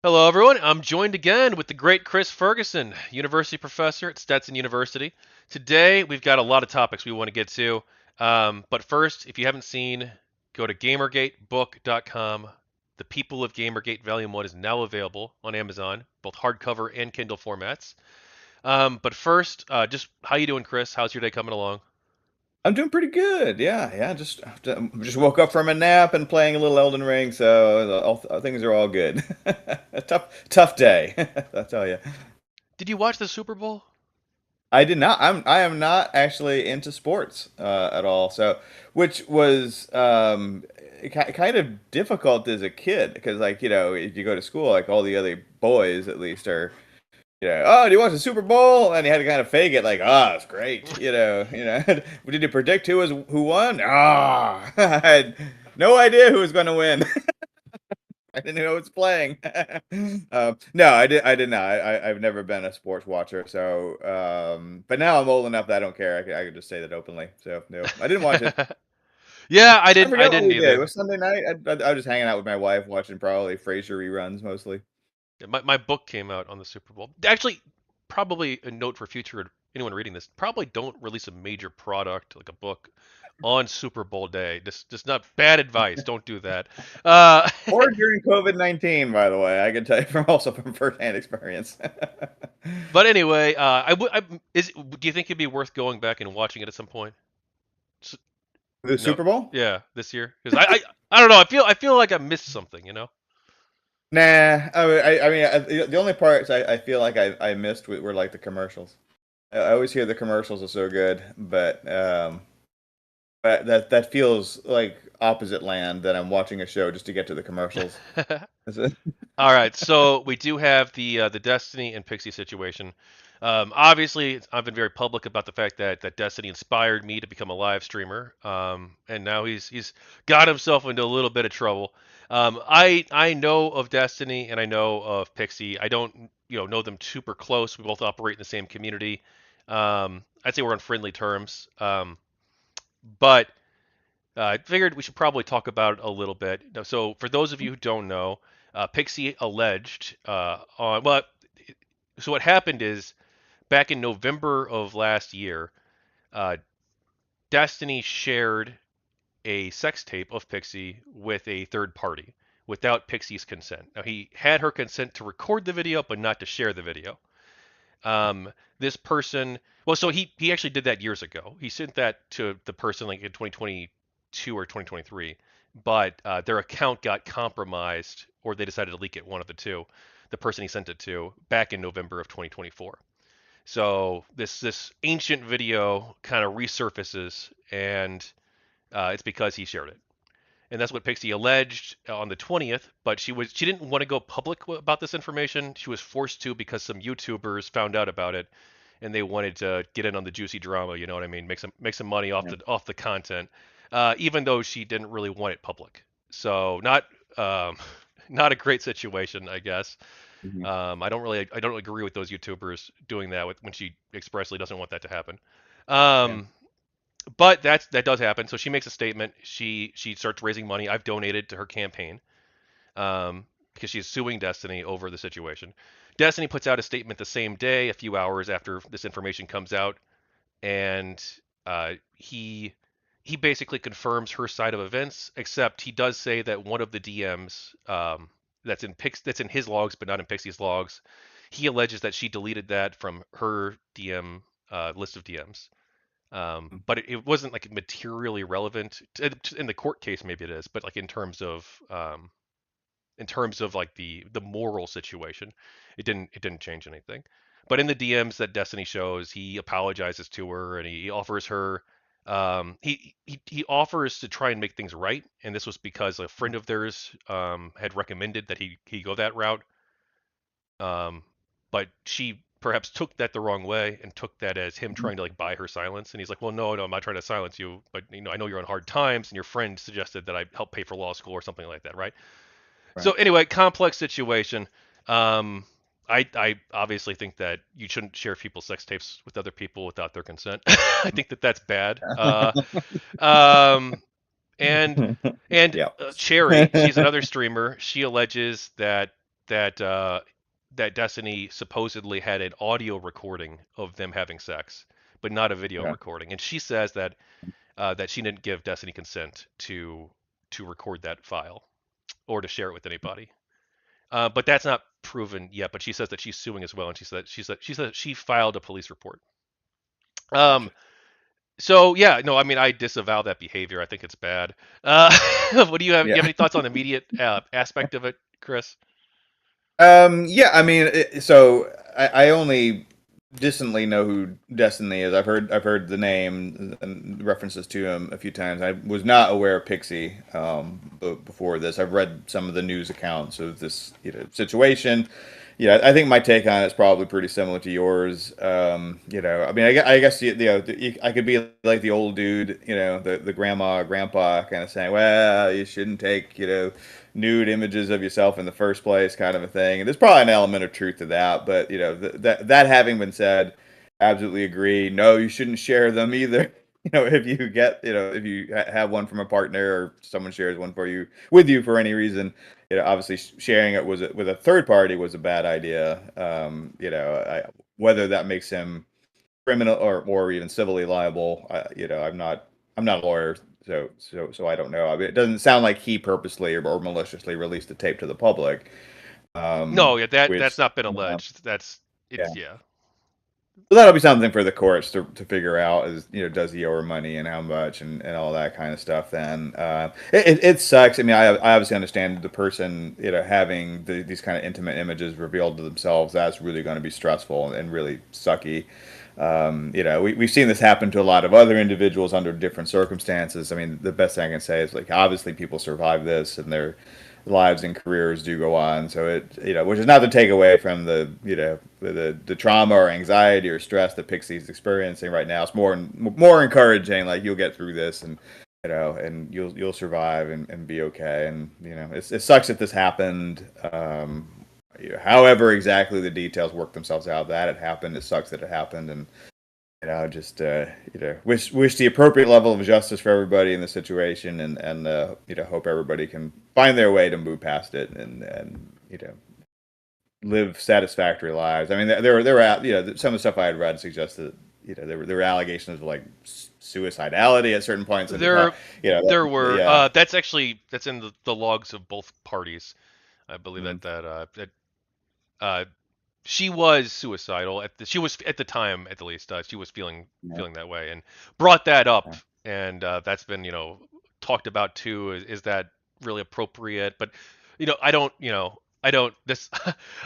Hello, everyone. I'm joined again with the great Chris Ferguson, university professor at Stetson University. Today, we've got a lot of topics we want to get to. But first, if you haven't seen, go to gamergatebook.com. The People of Gamergate Volume 1 is now available on Amazon, both hardcover and Kindle formats. But first, just how you doing, Chris? How's your day coming along? I'm doing pretty good. Yeah. Just woke up from a nap and playing a little Elden Ring, so things are all good. Tough day, I tell you. Did you watch the Super Bowl? I did not. I am not actually into sports at all. So, which was kind of difficult as a kid because, like, if you go to school, like all the other boys at least are. Yeah. Oh, do you watch the Super Bowl? And you had to kind of fake it, like, it's great. Did you predict who won? I had no idea who was going to win. I didn't know who was playing. No, I did not. I've never been a sports watcher. So, but now I'm old enough that I don't care. I could just say that openly. So, no, I didn't watch it. Yeah, I I didn't. I forget what didn't we did. It either. was Sunday night. I was just hanging out with my wife, watching probably Frasier reruns mostly. Yeah, my book came out on the Super Bowl. Actually, probably a note for future anyone reading this: probably don't release a major product like a book on Super Bowl day. Just not bad advice. Don't do that. Uh, Or during COVID-19, by the way, I can tell you from firsthand experience. but anyway, do you think it'd be worth going back and watching it at some point? S- The No. Super Bowl? Yeah, this year because I don't know. I feel like I missed something. Nah. The only parts I feel like I missed were like the commercials. I always hear the commercials are so good, but that feels like opposite land that I'm watching a show just to get to the commercials. Is it? All right, so we do have the Destiny and Pixie situation. Obviously, I've been very public about the fact that Destiny inspired me to become a live streamer, and now he's got himself into a little bit of trouble. I know of Destiny and I know of Pixie. I don't know them super close. We both operate in the same community. I'd say we're on friendly terms, but I figured we should probably talk about it a little bit. So, for those of you who don't know, Pixie alleged on well, so what happened is back in November of last year, uh, Destiny shared a sex tape of Pixie with a third party without Pixie's consent. Now, he had her consent to record the video, but not to share the video. This person, well, so he actually did that years ago. He sent that to the person like in 2022 or 2023, but their account got compromised, or they decided to leak it, one of the two. The person he sent it to back in November of 2024. So this ancient video kind of resurfaces, and it's because he shared it. And that's what Pixie alleged on the 20th. But she didn't want to go public about this information. She was forced to because some YouTubers found out about it, and they wanted to get in on the juicy drama. You know what I mean? Make some money off Yeah. the content, even though she didn't really want it public. So not not a great situation, I guess. Mhm. I don't agree with those YouTubers doing that when she expressly doesn't want that to happen. Yeah. Um, but that does happen. So she makes a statement. She starts raising money. I've donated to her campaign because she's suing Destiny over the situation. Destiny puts out a statement the same day, a few hours after this information comes out, and he basically confirms her side of events. Except he does say that one of the DMs that's in his logs, but not in Pixie's logs. He alleges that she deleted that from her DM list of DMs. But it wasn't like materially relevant in the court case. Maybe it is, but like in terms of like the moral situation, it didn't change anything. But in the DMs that Destiny shows, he apologizes to her and he offers her he offers to try and make things right, and this was because a friend of theirs had recommended that he go that route. Um, but she perhaps took that the wrong way and took that as him Mhm. trying to like buy her silence. And he's like, "Well, no, I'm not trying to silence you, but I know you're on hard times, and your friend suggested that I help pay for law school or something like that, right?" So Right. anyway, complex situation. Um, I obviously think that you shouldn't share people's sex tapes with other people without their consent. I think that that's bad. Um, and Yeah. Cherry, she's another streamer. She alleges that that that Destiny supposedly had an audio recording of them having sex, but not a video Okay. recording. And she says that that she didn't give Destiny consent to record that file or to share it with anybody. But that's not proven yet. But she says that she's suing as well, and she said she filed a police report. Um, Gotcha. so yeah, no, I mean I disavow that behavior. I think it's bad. What do you have? You Yeah. have any thoughts on the immediate aspect of it, Chris? Yeah, I mean, so I only distantly know who Destiny is. I've heard the name and references to him a few times. I was not aware of Pixie before this. I've read some of the news accounts of this situation. Yeah, I think my take on it is probably pretty similar to yours. I mean, I guess I could be like the old dude, the grandma, grandpa kind of saying, well, you shouldn't take, nude images of yourself in the first place, kind of a thing. And there's probably an element of truth to that, but that having been said, absolutely agree. No, you shouldn't share them either. If you get, if you have one from a partner or someone shares one for you with you for any reason, obviously sharing it with a third party was a bad idea. Whether that makes him criminal or even civilly liable, I'm not a lawyer, so I don't know. I mean, it doesn't sound like he purposely or maliciously released the tape to the public, No, yeah, that's which not been alleged. That's yeah. it's yeah. So that'll be something for the courts to figure out is, does he owe her money and how much and all that kind of stuff. Then it sucks. I mean, I obviously understand the person, having these kind of intimate images revealed to themselves. That's really going to be stressful and really sucky. We've seen this happen to a lot of other individuals under different circumstances. I mean, the best thing I can say is like, obviously people survive this and their lives and careers do go on. So which is not to take away from the trauma or anxiety or stress that Pixie's experiencing right now. It's more encouraging. Like you'll get through this and you'll survive and be okay. And it sucks that this happened. However, exactly the details work themselves out. That it happened. It sucks that it happened, and just wish the appropriate level of justice for everybody in the situation, and hope everybody can find their way to move past it and live satisfactory lives. I mean, there were some of the stuff I had read suggested there were allegations of like suicidality at certain points in the There trial. there were Yeah. that's in the logs of both parties. I believe Mm, that uh, she was suicidal she was at the time at least she was yeah. feeling that way and brought that up Yeah. and that's been talked about too. Is that really appropriate? But I don't this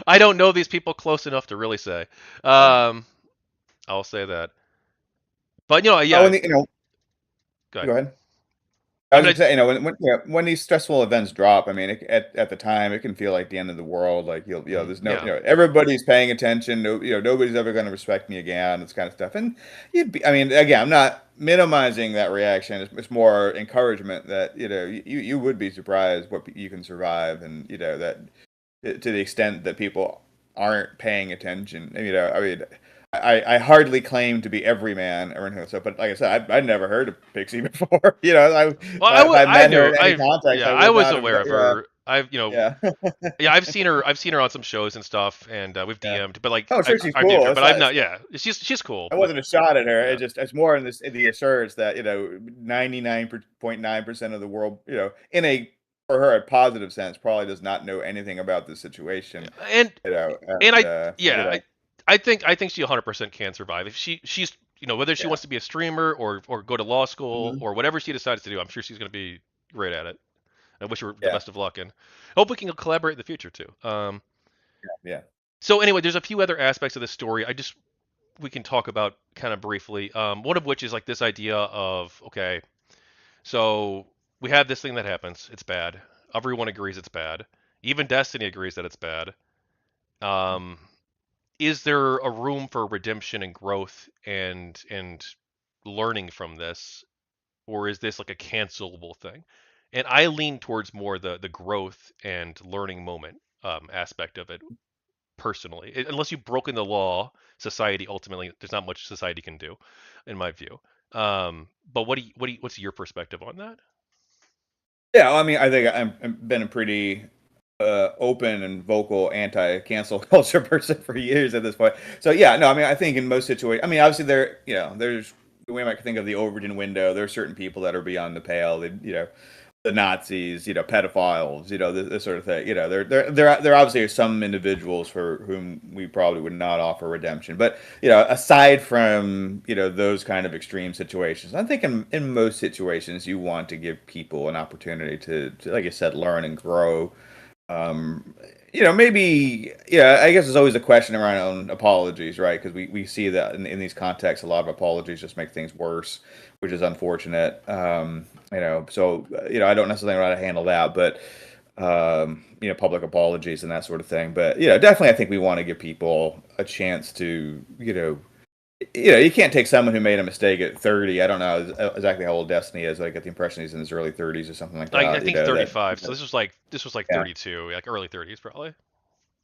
I don't know these people close enough to really say. Yeah. Um, I'll say that. But Oh, yeah, and go ahead. go ahead. I I was mean, gonna say, when these stressful events drop, I mean, at the time, it can feel like the end of the world. Like there's no, yeah. everybody's paying attention. No, nobody's ever going to respect me again. This kind of stuff. And I mean, again, I'm not minimizing that reaction. It's more encouragement that you would be surprised what you can survive, and that to the extent that people aren't paying attention. And, I mean, I hardly claim to be every man or anything like that, but like I said, I'd never heard of Pixie before. Well, If I met her in any context, I I would was not have. aware of Yeah, her. I've yeah, yeah, I've seen her on some shows and stuff, and we've yeah. DM'd, but like Oh, sure, she's I've DM'd cool. her, but I've not. Yeah, she's cool, It but wasn't a shot at her. yeah. It's more in the assurance that 99.9% of the world, in a for her a positive sense, probably does not know anything about this Yeah. situation. And And yeah, I think she 100% can survive if she's whether she yeah. wants to be a streamer or go to law school Mhm. or whatever she decides to do. I'm sure she's going to be great at it. I wish her the Yeah, best of luck and hope we can collaborate in the future too. yeah. So anyway, there's a few other aspects of this story we can talk about kind of briefly. One of which is like this idea of okay, so we have this thing that happens. It's bad. Everyone agrees it's bad. Even Destiny agrees that it's bad. Um, is there a room for redemption and growth and learning from this, or is this like a cancelable thing? And I lean towards more the growth and learning moment aspect of it personally. Unless you've broken the law, society ultimately there's not much society can do, in my view. But what's your perspective on that? Yeah, well, I mean, I think I've been a pretty open and vocal anti-cancel culture person for years at this point. So yeah, no, I mean, I think in most situations, I mean, obviously there's we might think of the Overton window. There are certain people that are beyond the pale. The Nazis, pedophiles, this sort of thing. There obviously are some individuals for whom we probably would not offer redemption. But aside from those kind of extreme situations, I think in most situations you want to give people an opportunity to, like I said, learn and grow. um, maybe, yeah, I guess there's always a question around apologies, right? Because we see that in these contexts, a lot of apologies just make things worse, which is unfortunate. So, I don't necessarily know how to handle that, but, public apologies and that sort of thing. But, definitely I think we want to give people a chance to, you can't take someone who made a mistake at 30. I don't know exactly how old Destiny is. I get the impression he's in his early 30s or something like I that. think That 35. So this was like yeah. 32, like early 30s probably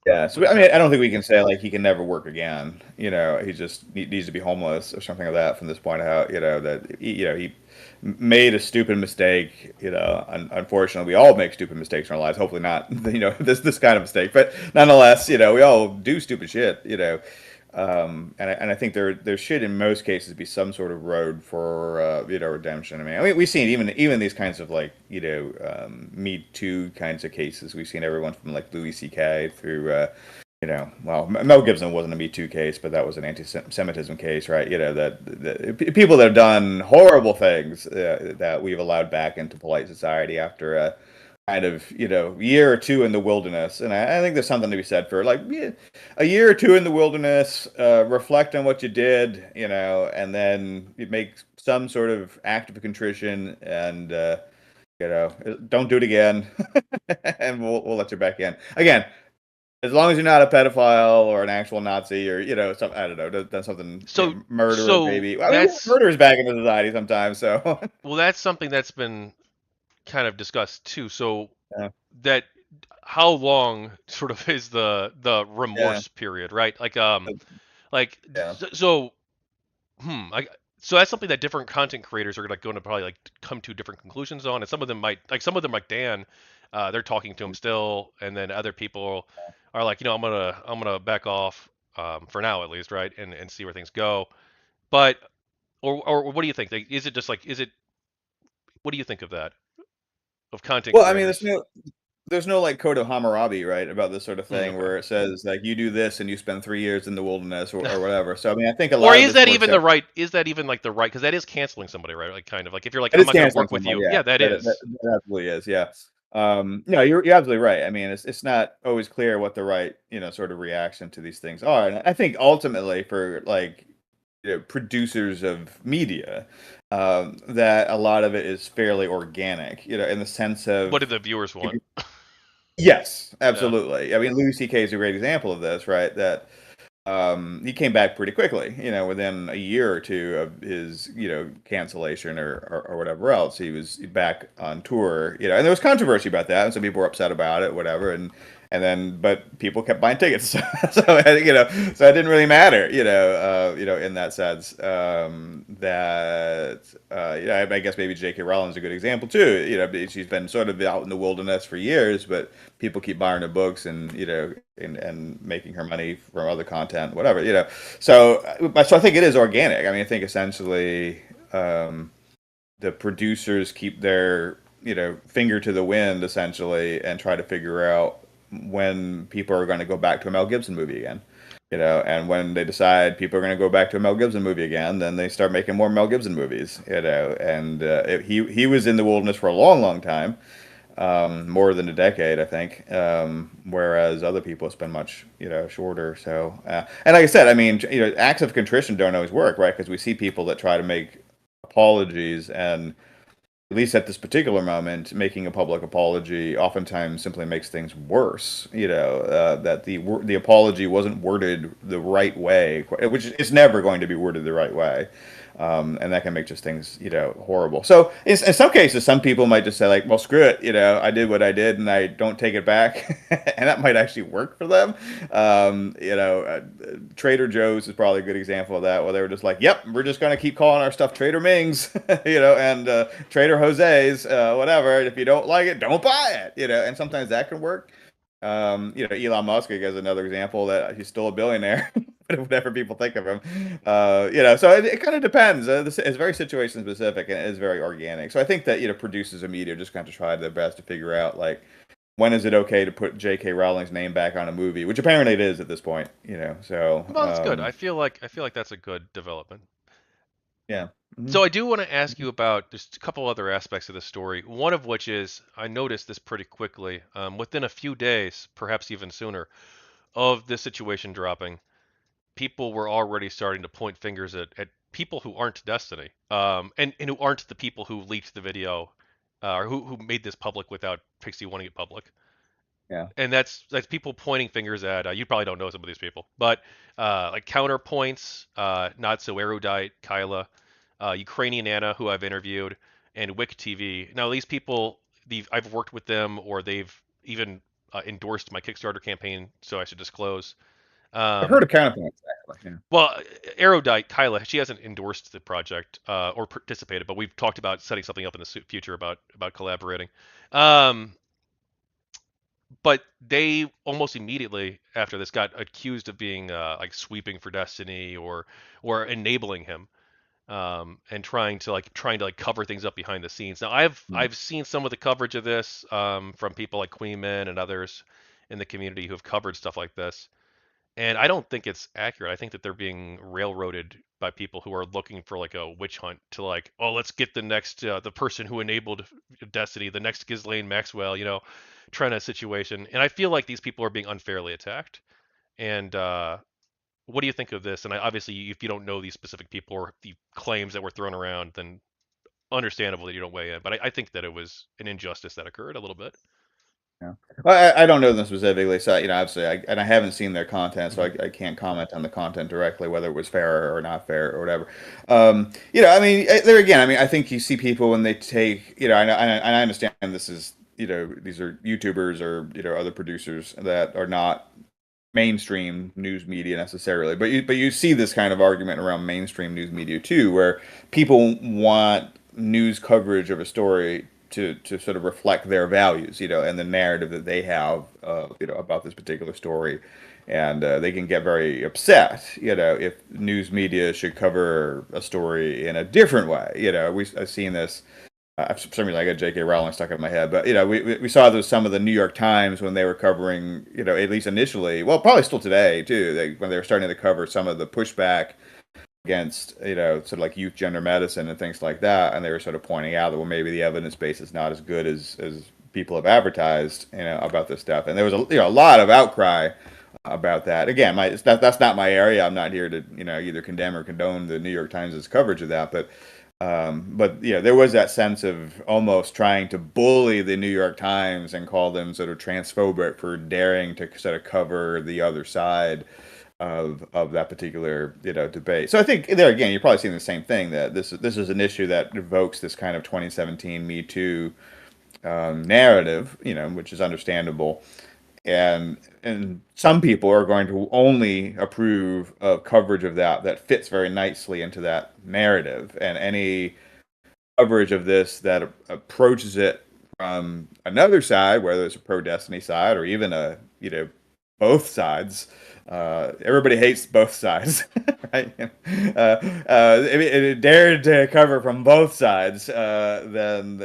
Yeah, when so I this mean, I happened. don't think we can say like he can never work again. He just needs to be homeless or something like that from this point out. That he made a stupid mistake. Unfortunately, we all make stupid mistakes in our lives. Hopefully not, this kind of mistake, but nonetheless, we all do stupid shit. And I think there should in most cases be some sort of road for redemption. I mean we've seen even these kinds of like Me Too kinds of cases. We've seen everyone from like Louis C.K. through well, Mel Gibson wasn't a Me Too case, but that was an anti-Semitism case, right? That people that have done horrible things that we've allowed back into polite society after a kind of year or two in the wilderness. And I think there's something to be said for like, yeah, a year or two in the wilderness, reflect on what you did, and then you make some sort of act of contrition, and don't do it again, and we'll let you back in again. As long as you're not a pedophile or an actual Nazi, or some, I don't know, done something, So murderer so maybe. I mean, we have that's murderers back into society sometimes. So well, that's something that's been kind of discussed too. So yeah, that how long sort of is the yeah, remorse period, right? Like yeah, so I so that's something that different content creators are like going to probably like come to different conclusions on, and some of them might some of them like Dan, they're talking to him still, and then other people are like, I'm gonna back off for now at least, right, and see where things go. But or what do you think? Like, is it just like is it what do you think of that of content well, I mean, creators? there's no like code of Hammurabi, right, about this sort of thing Okay. where it says like you do this and you spend 3 years in the wilderness, or whatever. So I mean, I think a Or lot of is this that works even the out. right? Is that even like the right? Because that is canceling somebody, right? Like kind of like if you're like, It I'm is not going to canceling work with someone, you. yeah. Yeah, that is. That absolutely is, yeah. No, you're absolutely right. I mean, it's not always clear what the right sort of reaction to these things are, and I think ultimately for like producers of media, that a lot of it is fairly organic, in the sense What of do the viewers want? yes, Yeah. absolutely. I mean, Louis C.K. is a great example of this, right? That he came back pretty quickly, within a year or two of his, cancellation or whatever else. He was back on tour, and there was controversy about that, and some people were upset about it, whatever, and then but people kept buying tickets, so it didn't really matter, in that sense. That I guess maybe J.K. Rowling's a good example too. She's been sort of out in the wilderness for years, but people keep buying her books, and and making her money from other content, whatever. So I think it is organic. I mean, I think essentially, the producers keep their finger to the wind essentially, and try to figure out when people are going to go back to a Mel Gibson movie again. And when they decide people are going to go back to a Mel Gibson movie again, then they start making more Mel Gibson movies. And he was in the wilderness for a long, long time, more than a decade, I think. Whereas other people spend much, shorter. So, and like I said, I mean, acts of contrition don't always work, right? Because we see people that try to make apologies, and at least at this particular moment, making a public apology oftentimes simply makes things worse. That the apology wasn't worded the right way, which is never going to be worded the right way. And that can make just things, horrible. So in some cases, some people might just say like, well, screw it, I did what I did and I don't take it back, and that might actually work for them. Trader Joe's is probably a good example of that, where they were just like, yep, we're just going to keep calling our stuff Trader Ming's, and Trader Jose's, whatever. And if you don't like it, don't buy it, and sometimes that can work. Elon Musk is another example that he's still a billionaire, whatever people think of him. So it kind of depends. It's very situation specific and it is very organic. So I think that, producers of media just kind of try their best to figure out like when is it okay to put J.K. Rowling's name back on a movie, which apparently it is at this point. Well, that's good. I feel like that's a good development. Yeah. So Mhm. I do want to ask you about just a couple other aspects of the story. One of which is I noticed this pretty quickly, within a few days, perhaps even sooner, of this situation dropping. People were already starting to point fingers at people who aren't Destiny, and who aren't the people who leaked the video, or who made this public without Pixie wanting it public. Yeah. And that's people pointing fingers at. You probably don't know some of these people, but like counterpoints, not so erudite, Kyla, Ukrainian Anna, who I've interviewed, and Wick TV. Now these people, I've worked with them, or they've even endorsed my Kickstarter campaign, so I should disclose. I've heard Um, of counterpoints actually. Yeah. well, Erudite, Kyla, she hasn't endorsed the project or participated, but we've talked about setting something up in the future about collaborating. Um, but they almost immediately after this got accused of being like sweeping for Destiny or enabling him, and trying to cover things up behind the scenes. Now Mm. I've seen some of the coverage of this, from people like Queen Min and others in the community who have covered stuff like this. And I don't think it's accurate. I think that they're being railroaded by people who are looking for like a witch hunt to like, oh, let's get the next the person who enabled Destiny, the next Ghislaine Maxwell, trying to situation. And I feel like these people are being unfairly attacked. And what do you think of this? And obviously, if you don't know these specific people or the claims that were thrown around, then understandable that you don't weigh in. But I think that it was an injustice that occurred a little bit. Yeah. Well, I don't know them specifically, so obviously, I haven't seen their content, so Hmm. I can't comment on the content directly, whether it was fair or not fair or whatever. There again, I think you see people when they take, and I understand this is, these are YouTubers or other producers that are not mainstream news media necessarily, but you see this kind of argument around mainstream news media too, where people want news coverage of a story to sort of reflect their values, and the narrative that they have, about this particular story, and they can get very upset, if news media should cover a story in a different way. I've seen this. For some reason, I got J.K. Rowling stuck in my head, but we saw those some of the New York Times when they were covering, at least initially, well, probably still today too, when they were starting to cover some of the pushback against, sort of like youth gender medicine and things like that, and they were sort of pointing out that well, maybe the evidence base is not as good as people have advertised, about this stuff, and there was a lot of outcry about that. Again, that's not my area. I'm not here to either condemn or condone the New York Times' coverage of that, but yeah, there was that sense of almost trying to bully the New York Times and call them sort of transphobic for daring to sort of cover the other side of that particular debate. So I think there again, you're probably seeing the same thing that this is an issue that evokes this kind of 2017 Me Too narrative, which is understandable, and some people are going to only approve of coverage of that fits very nicely into that narrative, and any coverage of this that approaches it from another side, whether it's a pro Destiny side or even a both sides. Everybody hates both sides, right? If it dared to cover from both sides, then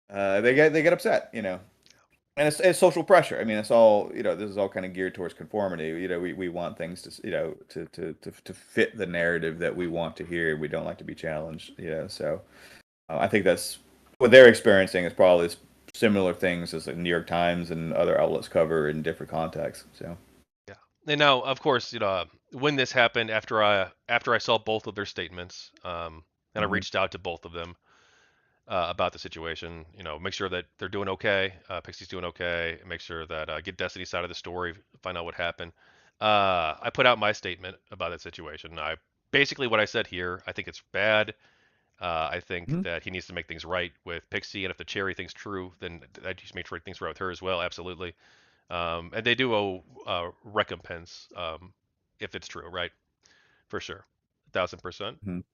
they get upset, and it's social pressure. It's all this is all kind of geared towards conformity. We want things to to fit the narrative that we want to hear. We don't like to be challenged. So I think that's what they're experiencing is probably similar things as the New York Times and other outlets cover in different contexts. So Yeah. And now, of course, when this happened, after I saw both of their statements, and I mhm. reached out to both of them about the situation. Make sure that they're doing okay. Pixie's doing okay. Make sure that get Destiny's side of the story, find out what happened. I put out my statement about that situation. I basically what I said here. I think it's bad. I think Mhm. that he needs to make things right with Pixie, and if the Cherry thing's true, then that just make sure things right with her as well. Absolutely. And they do owe recompense, if it's true, right? For sure, 1,000%. Mhm.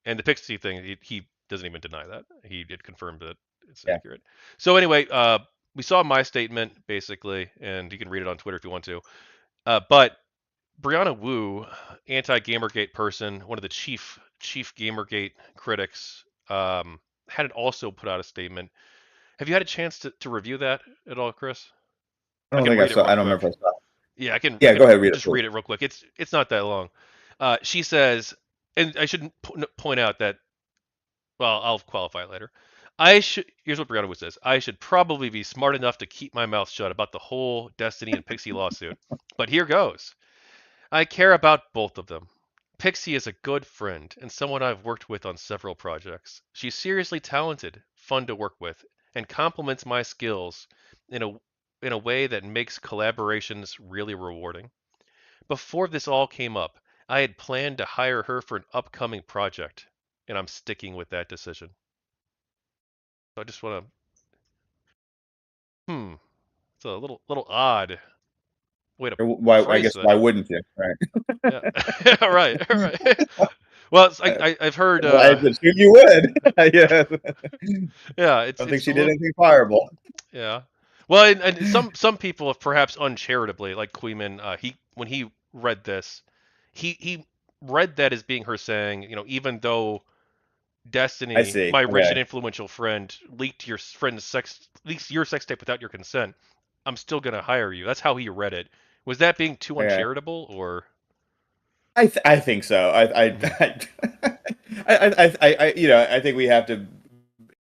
And the Pixie thing, he doesn't even deny that. He did confirm that it's Yeah. accurate. So anyway, we saw my statement basically, and you can read it on Twitter if you want to. But Brianna Wu, anti-GamerGate person, one of the chief GamerGate critics, had also put out a statement. Have you had a chance to review that at all, Chris? I I don't can think I read it saw. real I don't remember quick. if I saw. Yeah, I Yeah, go can ahead, read it, just please. read it real quick. It's not that long. She says, and I should point out that, well, I'll qualify it later. I should. Here's what Brianna Wu says. I should probably be smart enough to keep my mouth shut about the whole Destiny and Pixie lawsuit. But here goes. I care about both of them. Pixie is a good friend and someone I've worked with on several projects. She's seriously talented, fun to work with, and complements my skills in a way that makes collaborations really rewarding. Before this all came up, I had planned to hire her for an upcoming project, and I'm sticking with that decision. So I just want to, it's a little odd way to Why? I phrase guess that. why wouldn't you? Right. Yeah. Right. Right. Well, I've heard Well, I assume you would. Yeah. yeah, I don't think it's a she did little anything fireable. yeah. Well, and some people have perhaps uncharitably, like Queeman, he when he read this, he read that as being her saying, even though I Destiny, see. my rich Okay. and influential friend, leaked your sex tape without your consent, I'm still gonna hire you. That's how he read it. Was that being too Okay. uncharitable, or? I think so. Mhm. I think we have to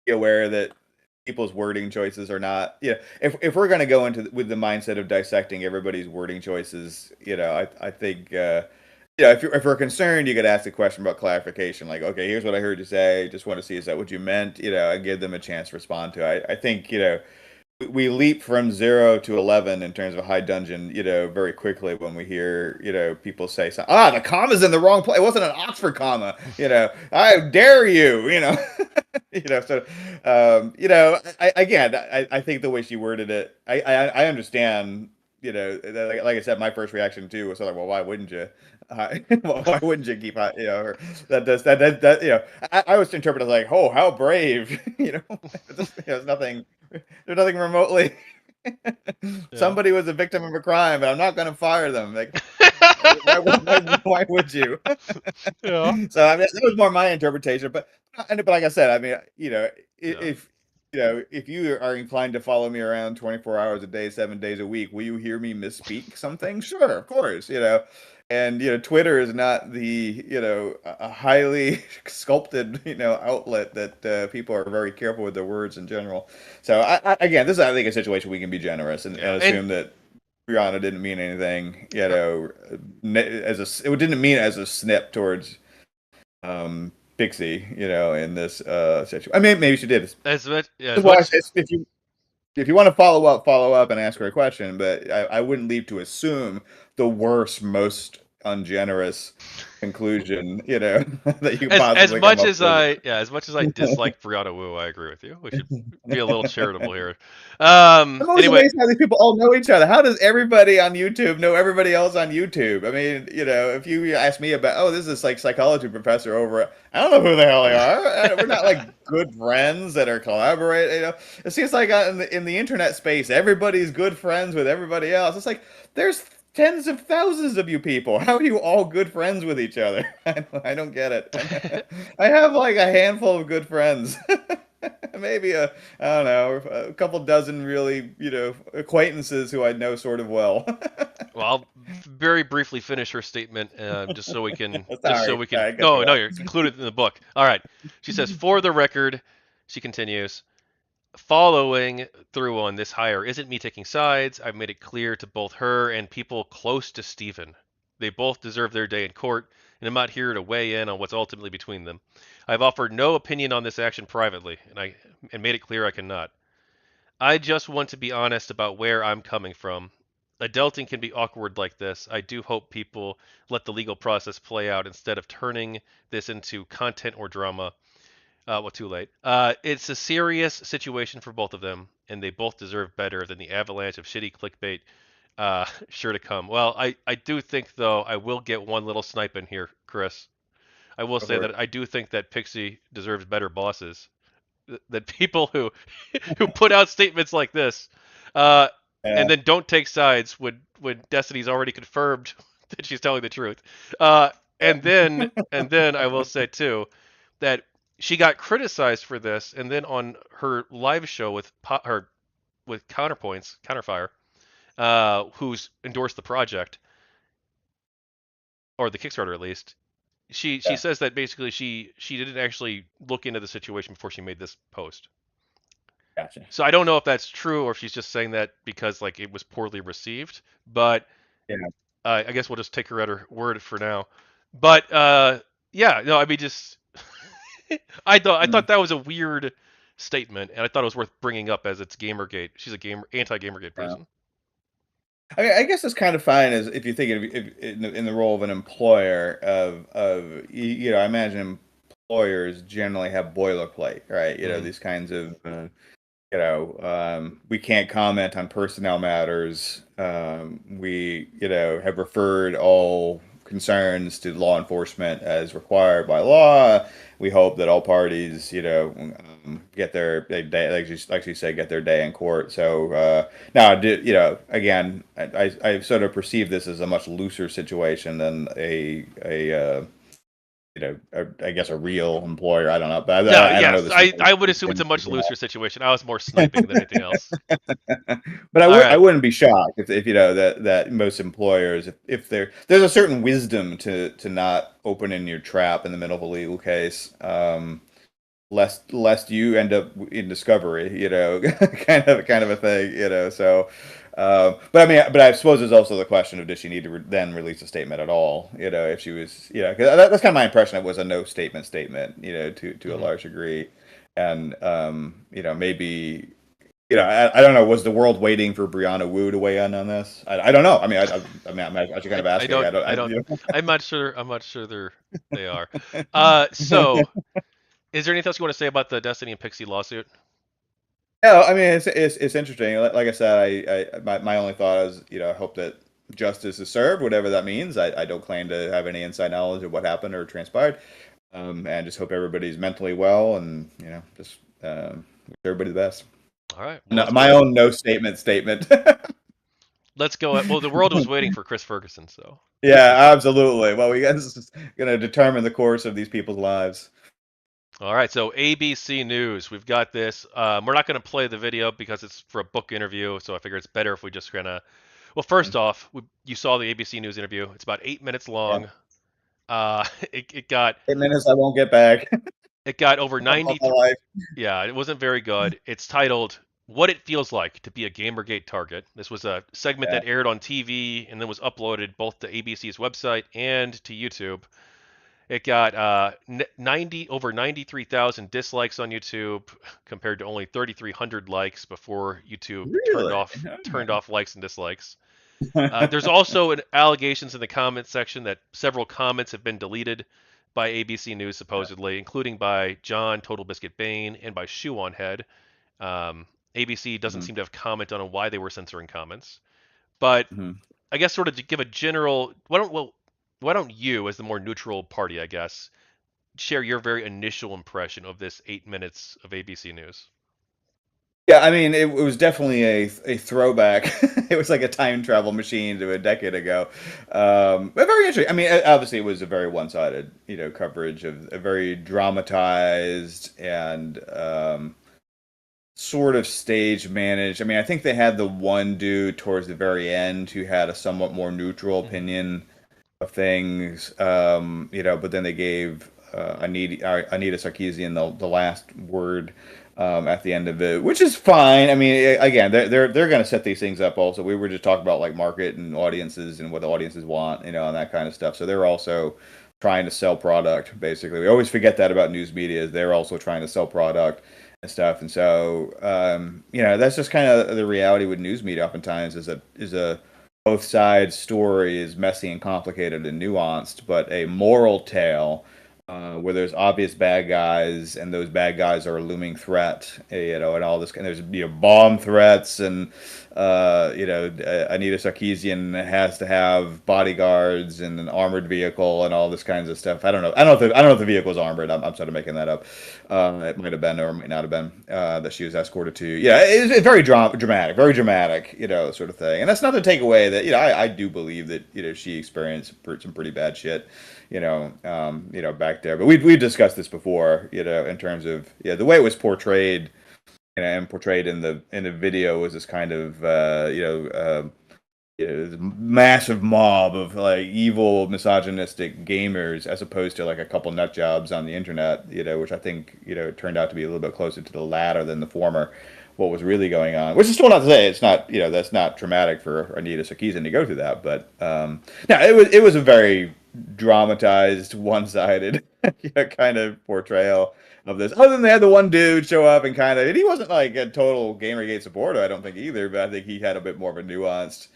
be aware that people's wording choices are not, if we're going to go into with the mindset of dissecting everybody's wording choices, I think, if we're concerned, you could ask a question about clarification, like, okay, here's what I heard you say. Just want to see, is that what you meant? And give them a chance to respond to it. I think, we leap from 0 to 11 in terms of high dungeon, very quickly when we hear, people say something. The comma's in the wrong place. It wasn't an Oxford comma. I dare you. So, again, I think the way she worded it, I understand. Like I said, my first reaction too was sort of, well, why wouldn't you? Well, why wouldn't you keep, that does that I was interpreted as like, oh, how brave, it's nothing. There's nothing remotely. Yeah. Somebody was a victim of a crime, but I'm not going to fire them. Like, why would you? Yeah. So I mean, that was more my interpretation. But like I said, I mean, Yeah. if if you are inclined to follow me around 24 hours a day, 7 days a week, will you hear me misspeak something? Sure, of course. And Twitter is not the a highly sculpted outlet that people are very careful with their words in general. So again, this is, I think, a situation we can be generous Yeah. and assume that Brianna didn't mean anything, it didn't mean as a snip towards Pixie, in this situation. I mean, maybe she did. as much yeah, as That's why I much say, if you want to follow up and ask her a question, but I wouldn't leap to assume the worst, most ungenerous conclusion, that you could as possibly come much up as with. as much as I dislike Brianna Wu, I agree with you. We should be a little charitable here. I'm always Anyway, amazed how these people all know each other. How does everybody on YouTube know everybody else on YouTube? I mean, if you ask me about, oh, this is like psychology professor over, I don't know who the hell they are. We're not like good friends that are collaborating. It seems like in the internet space, everybody's good friends with everybody else. It's like there's tens of thousands of you people. How are you all good friends with each other? I don't get it. I have like a handful of good friends. Maybe I don't know, a couple dozen really, acquaintances who I know sort of well. well, I'll very briefly finish her statement, just so we can, Sorry, I cut No, you no, off. you're included in the book. All right. She says, for the record, she continues, following through on this hire isn't me taking sides. I've made it clear to both her and people close to Stephen. They both deserve their day in court, and I'm not here to weigh in on what's ultimately between them. I've offered no opinion on this action privately, and made it clear I cannot. I just want to be honest about where I'm coming from. Adulting can be awkward like this. I do hope people let the legal process play out instead of turning this into content or drama. Well, too late. It's a serious situation for both of them, and they both deserve better than the avalanche of shitty clickbait sure to come. Well, I do think, though, I will get one little snipe in here, Chris. I will Go say for it. that I do think that Pixie deserves better bosses. that people who put out statements like this, uh, and Yeah. then don't take sides when Destiny's already confirmed that she's telling the truth. Uh, and then I will say too that she got criticized for this, and then on her live show with her with Counterfire, who's endorsed the project or the Kickstarter at least. She Yeah. says that basically she didn't actually look into the situation before she made this post. Gotcha. So I don't know if that's true or if she's just saying that because like it was poorly received. But Yeah. I guess we'll just take her at her word for now. But yeah, no, I mean just I thought Mm. that was a weird statement, and I thought it was worth bringing up as it's GamerGate. She's a anti-GamerGate Yeah. person. I mean, I guess it's kind of fine as if you think of in the role of an employer you know, I imagine employers generally have boilerplate, right? You know, Hmm. these kinds of we can't comment on personnel matters. We, have referred all concerns to law enforcement as required by law. We hope that all parties, get their day, like you say, get their day in court. So now, again, I sort of perceive this as a much looser situation than I guess a real employer. I don't know, but No, I don't know yes, the I would specifics assume it's a much in looser situation. I was more sniping than anything else. But All I right. wouldn't be shocked if that most employers, if there's a certain wisdom to not opening your trap in the middle of a legal case, lest you end up in discovery, kind of a thing, so but I mean, but I suppose there's also the question of did she need to then release a statement at all, if she was, 'cause that's kind of my impression. It was a no statement, to a Hmm. large degree. And maybe, I don't know. Was the world waiting for Brianna Wu to weigh in on this? I don't know. I mean, I'm actually kind of I asking. don't I don't. I don't I'm not sure they are. So is there anything else you want to say about the Destiny and Pixie lawsuit? No, I mean, it's interesting. Like I said, my only thought is, I hope that justice is served, whatever that means. I don't claim to have any inside knowledge of what happened or transpired, and just hope everybody's mentally well, and just wish everybody the best. All right. Well, No, let's my go. own no statement. Let's go. Well, the world was waiting for Chris Ferguson, so let's Yeah, go. absolutely. Well, we guys is going to determine the course of these people's lives. All right. So ABC News, we've got this. We're not going to play the video because it's for a book interview, so I figure it's better if we just kind of. Well, first off, you saw the ABC News interview. It's about 8 minutes Yeah. long. It got 8 minutes I won't get back over of my 93. life. Yeah, it wasn't very good. It's titled "What It Feels Like to Be a Gamergate Target." This was a segment Yeah. that aired on TV and then was uploaded both to ABC's website and to YouTube. It got 93,000 dislikes on YouTube compared to only 3,300 likes before YouTube Really? turned off likes and dislikes. There's also allegations in the comments section that several comments have been deleted by ABC News supposedly, including by John Total Biscuit Bain and by Shoe on Head. ABC doesn't Mhm, seem to have commented on why they were censoring comments, but mhm. I guess sort of to give a general, why don't you, as the more neutral party, I guess, share your very initial impression of this 8 minutes of ABC News? Yeah, I mean, it was definitely a throwback. It was like a time travel machine to a decade ago. But very interesting. I mean, obviously, it was a very one-sided, coverage of a very dramatized and sort of stage managed. I mean, I think they had the one dude towards the very end who had a somewhat more neutral Hmm. opinion of things, but then they gave Anita Sarkeesian the last word at the end of it, which is fine. I mean, again, they're going to set these things up. Also, we were just talking about like market and audiences and what the audiences want, and that kind of stuff. So they're also trying to sell product. Basically, we always forget that about news media. Is they're also trying to sell product and stuff. And so, that's just kind of the reality with news media. Oftentimes, is a both sides story is messy and complicated and nuanced, but a moral tale where there's obvious bad guys and those bad guys are a looming threat, and all this. And there's bomb threats and Anita Sarkeesian has to have bodyguards and an armored vehicle and all this kinds of stuff. I don't know. I don't know if the vehicle is armored. I'm sort of making that up. It might have been or it might not have been that she was escorted to. Yeah, it's very very dramatic, sort of thing. And that's not to take away that I do believe that she experienced some pretty bad shit, back there. But we've discussed this before, in terms of the way it was portrayed and portrayed in the video was this kind of massive mob of like evil misogynistic gamers as opposed to like a couple nut jobs on the internet, which I think turned out to be a little bit closer to the latter than the former. What was really going on, which is still not to say it's not that's not traumatic for Anita Sarkeesian to go through that, but no, it was a very dramatized, one-sided kind of portrayal of this. Other than they had the one dude show up and he wasn't like a total Gamergate supporter, I don't think either, but I think he had a bit more of a nuanced,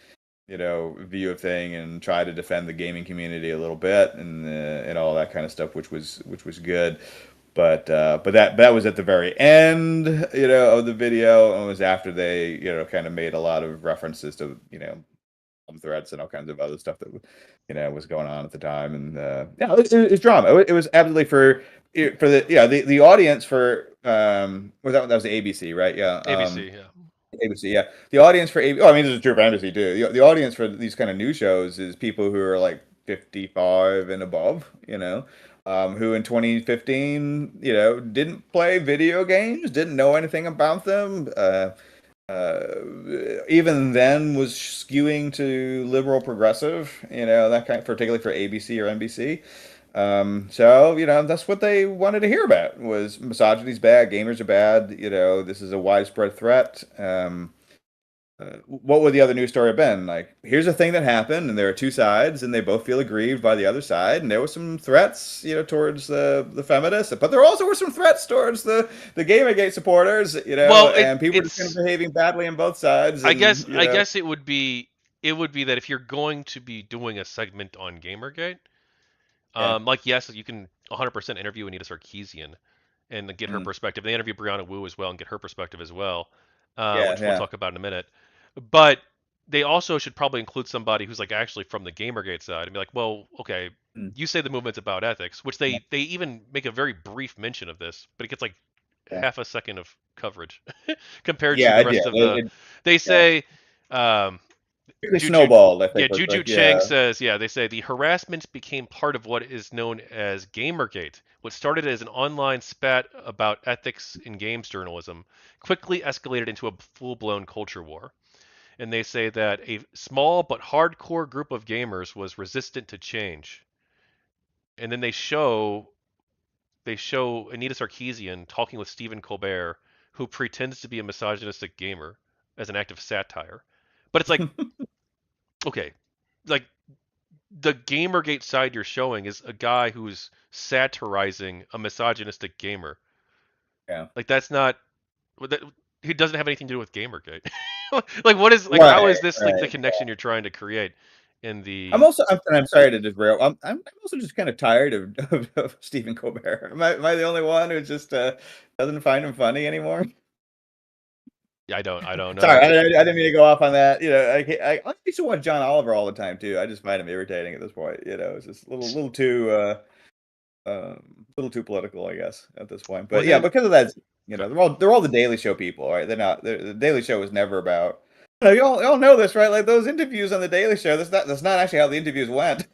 view of thing and try to defend the gaming community a little bit and all that kind of stuff, which was good. But that was at the very end, of the video, and it was after they, kind of made a lot of references to, threats and all kinds of other stuff that was going on at the time, and yeah, it was drama. It was absolutely for the audience for that was the ABC, right? Yeah, ABC, yeah. ABC, yeah. The audience for ABC, oh, I mean, this is true for NBC too. The audience for these kind of news shows is people who are like 55 and above, who in 2015, didn't play video games, didn't know anything about them. Even then was skewing to liberal progressive, that kind, particularly for ABC or NBC. So that's what they wanted to hear about was misogyny's bad, gamers are bad. This is a widespread threat. What would the other news story have been? Like, here's a thing that happened, and there are two sides, and they both feel aggrieved by the other side, and there were some threats, towards the feminists, but there also were some threats towards the Gamergate supporters, Well, and people were just kind of it's behaving badly on both sides, I and guess I guess it would be that if you're going to be doing a segment on Gamergate, yeah, like yes, you can 100% interview Anita Sarkeesian and get her mm, perspective. They interview Brianna Wu as well and get her perspective as well, yeah, which we'll yeah, talk about in a minute. But they also should probably include somebody who's like actually from the Gamergate side and be like, well, okay, mm, you say the movement's about ethics, which yeah, they even make a very brief mention of this, but it gets like yeah, half a second of coverage compared to yeah, the I did. rest of the. They Yeah, say, um, really Juju, snowballed. I yeah, think was Juju like, Chang yeah, says, yeah, they say the harassment became part of what is known as Gamergate. What started as an online spat about ethics in games journalism quickly escalated into a full-blown culture war. And they say that a small but hardcore group of gamers was resistant to change. And then they show Anita Sarkeesian talking with Stephen Colbert, who pretends to be a misogynistic gamer, as an act of satire. But it's like, okay, like the Gamergate side you're showing is a guy who's satirizing a misogynistic gamer. yeah, Like that's not that he doesn't have anything to do with Gamergate. Like what is like how right, is this like the right. connection you're trying to create in I'm the also, and I'm sorry to just rail. I'm also just kind of tired of Stephen Colbert. Am I the only one who just doesn't find him funny anymore? I don't Sorry, know. I didn't mean to go off on that. I used to watch John Oliver all the time too. I just find him irritating at this point. It's just a little too political, I guess, at this point. Well But yeah, then because of that, go ahead. they're all the Daily Show people, right? The Daily Show was never about. You all know this, right? Like those interviews on the Daily Show. That's not actually how the interviews went.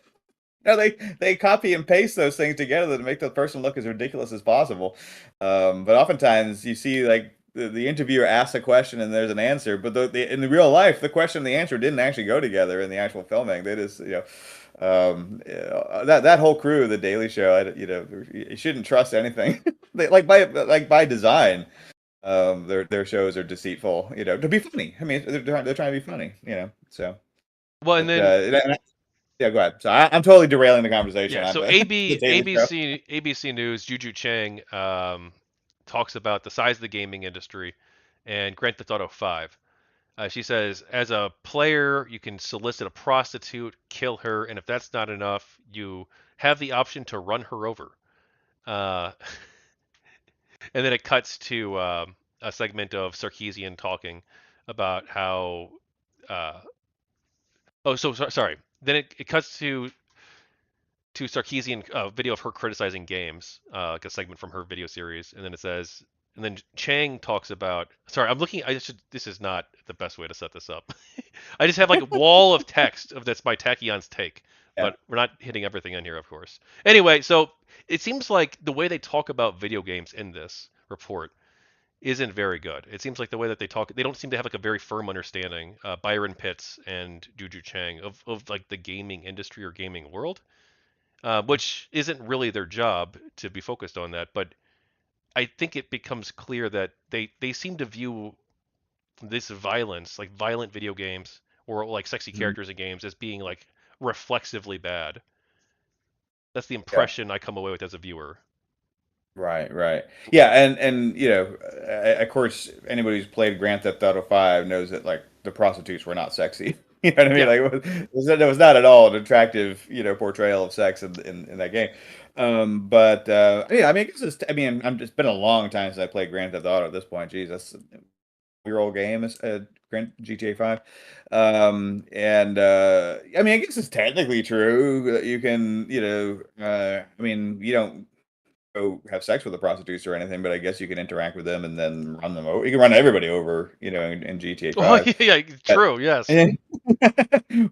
No, they copy and paste those things together to make the person look as ridiculous as possible. But oftentimes you see like the interviewer asks a question and there's an answer, but in the real life, the question and the answer didn't actually go together in the actual filming. They just, that whole crew, the Daily Show, you shouldn't trust anything. By design, their shows are deceitful, to be funny. I mean, they're trying to be funny, So, Well, and but then yeah, go ahead. So I'm totally derailing the conversation yeah, on so the Daily Show. ABC News, Juju Chang talks about the size of the gaming industry and Grand Theft Auto 5. She says, as a player, you can solicit a prostitute, kill her, and if that's not enough, you have the option to run her over. Uh, and then it cuts to a segment of Sarkeesian talking. about how. Oh, sorry. Then it cuts to Sarkeesian video of her criticizing games, like a segment from her video series, and then it says, and then Chang talks about. Sorry, I'm looking. I should. This is not the best way to set this up. I just have like a wall of text of that's by Tachyon's take, Yeah. but we're not hitting everything in here, of course. Anyway, so it seems like the way they talk about video games in this report isn't very good. It seems like the way that they talk, they don't seem to have like a very firm understanding, Byron Pitts and Juju Chang of like the gaming industry or gaming world, which isn't really their job to be focused on that. But I think it becomes clear that they seem to view this violence, like violent video games or like sexy Mhm. characters in games, as being like reflexively bad. That's the Yeah. impression I come away with as a viewer. Right, right. Yeah, and of course, anybody who's played Grand Theft Auto 5 knows that like the prostitutes were not sexy. You know what I mean? Yeah. Like it was not at all an attractive, portrayal of sex in that game. But yeah, I mean, I guess it's, I mean, it's been a long time since I played Grand Theft Auto at this point. Geez, that's year old game is Grand GTA 5. And I mean, I guess it's technically true that you can, I mean, you don't go have sex with the prostitutes or anything, but I guess you can interact with them and then run them over. You can run everybody over, in GTA Oh 5. yeah, But, true. Yes.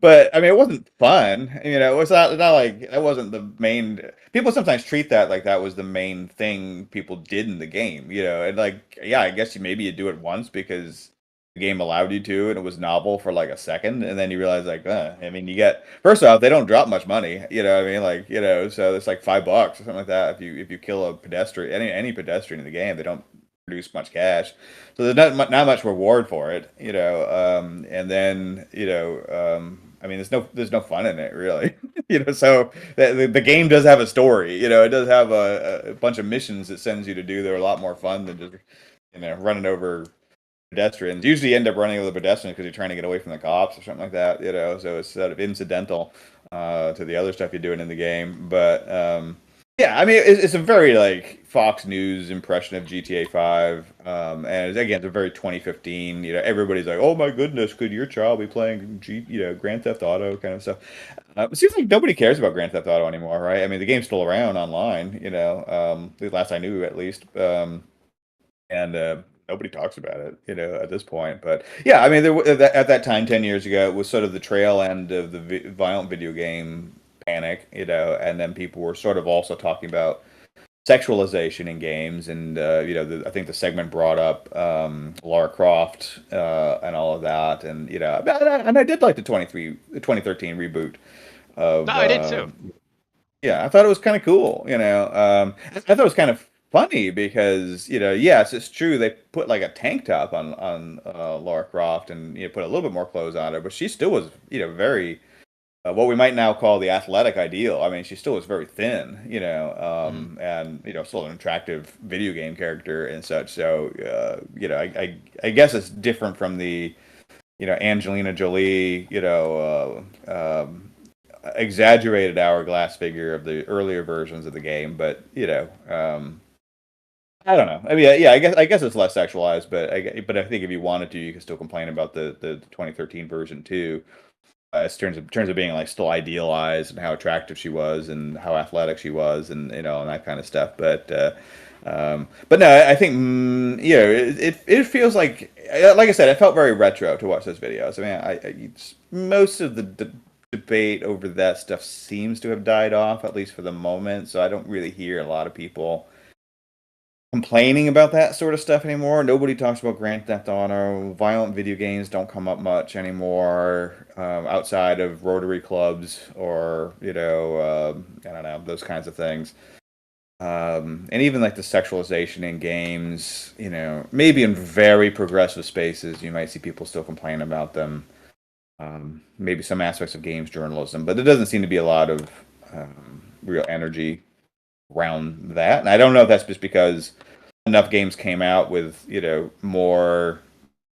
but I mean, it wasn't fun. It's not like that wasn't the main. People sometimes treat that like that was the main thing people did in the game, and like, yeah, I guess maybe you do it once because the game allowed you to, and it was novel for like a second, and then you realize like, I mean, you get first off, they don't drop much money, what I mean, like, so it's like $5 or something like that if you kill a pedestrian, any pedestrian in the game, they don't produce much cash, so there's not much reward for it, and then I mean, there's no fun in it really, so the game does have a story, it does have a bunch of missions it sends you to do that are a lot more fun than just running over pedestrians. Usually you end up running over the pedestrians because you're trying to get away from the cops or something like that, so it's sort of incidental to the other stuff you're doing in the game. But yeah, I mean, it's a very like Fox News impression of GTA 5. And again, it's a very 2015, everybody's like, oh my goodness, could your child be playing Grand Theft Auto kind of stuff. It seems like nobody cares about Grand Theft Auto anymore, right? I mean, the game's still around online, the last I knew at least. And nobody talks about it, at this point. But yeah, I mean, at that time, 10 years ago, it was sort of the trail end of the violent video game panic, and then people were sort of also talking about sexualization in games, and I think the segment brought up Lara Croft and all of that, and and I did like the 2013 reboot No, of I did too. yeah, I thought it was kind of cool. I thought it was kind of funny because yes, it's true they put like a tank top on Lara Croft and put a little bit more clothes on her, but she still was very what we might now call the athletic ideal. I mean, she still was very thin, Mhm. and still an attractive video game character and such. So I guess it's different from the Angelina Jolie, exaggerated hourglass figure of the earlier versions of the game, but I don't know. I mean, yeah, I guess it's less sexualized, but I think if you wanted to, you could still complain about the 2013 version too. In terms of being like still idealized and how attractive she was and how athletic she was and and that kind of stuff. But no, I think it feels like I said, it felt very retro to watch those videos. I mean, most of the debate over that stuff seems to have died off at least for the moment. So I don't really hear a lot of people complaining about that sort of stuff anymore. Nobody talks about Grand Theft Auto. Violent video games don't come up much anymore outside of Rotary clubs or I don't know, those kinds of things. And even like the sexualization in games, maybe in very progressive spaces, you might see people still complain about them. Maybe some aspects of games journalism, but there doesn't seem to be a lot of real energy around that. And I don't know if that's just because enough games came out with more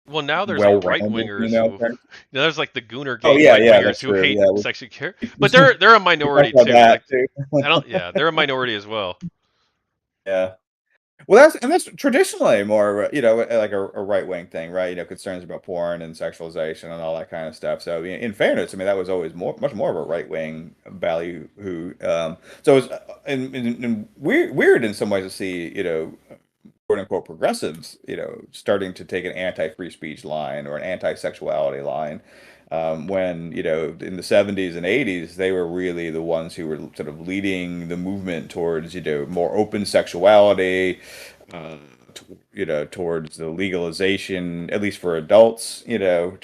Well, now there's like right well-rounded wingers female who, characters. there's like the Gooner Oh Gate yeah, right yeah, wingers that's who true. hate Yeah, sexy characters, we but they're a we talked minority about too. Like that too. I don't, yeah, they're a minority as well. Yeah. Well, that's traditionally more, like a right wing thing, right? Concerns about porn and sexualization and all that kind of stuff. So, in fairness, I mean, that was always much more of a right wing value. So it's and weird in some ways to see, quote unquote progressives, starting to take an anti-free speech line or an anti-sexuality line. When, in the 70s and 80s, they were really the ones who were sort of leading the movement towards, more open sexuality, uh, towards the legalization, at least for adults, to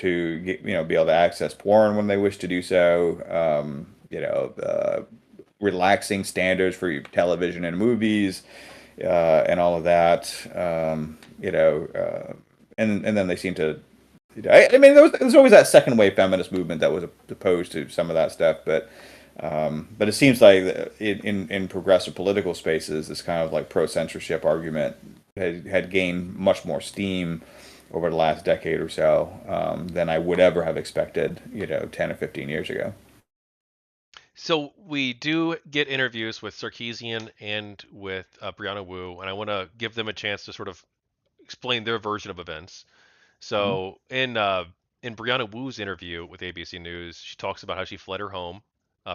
be able to access porn when they wish to do so. Relaxing standards for television and movies, and all of that. And then they seem to. I mean, there's always that second wave feminist movement that was opposed to some of that stuff, but it seems like in progressive political spaces, this kind of like pro censorship argument had gained much more steam over the last decade or so, than I would ever have expected, 10 or 15 years ago. So we do get interviews with Sarkeesian and with Brianna Wu, and I want to give them a chance to sort of explain their version of events. Mhm. So in Brianna Wu's interview with ABC News, she talks about how she fled her home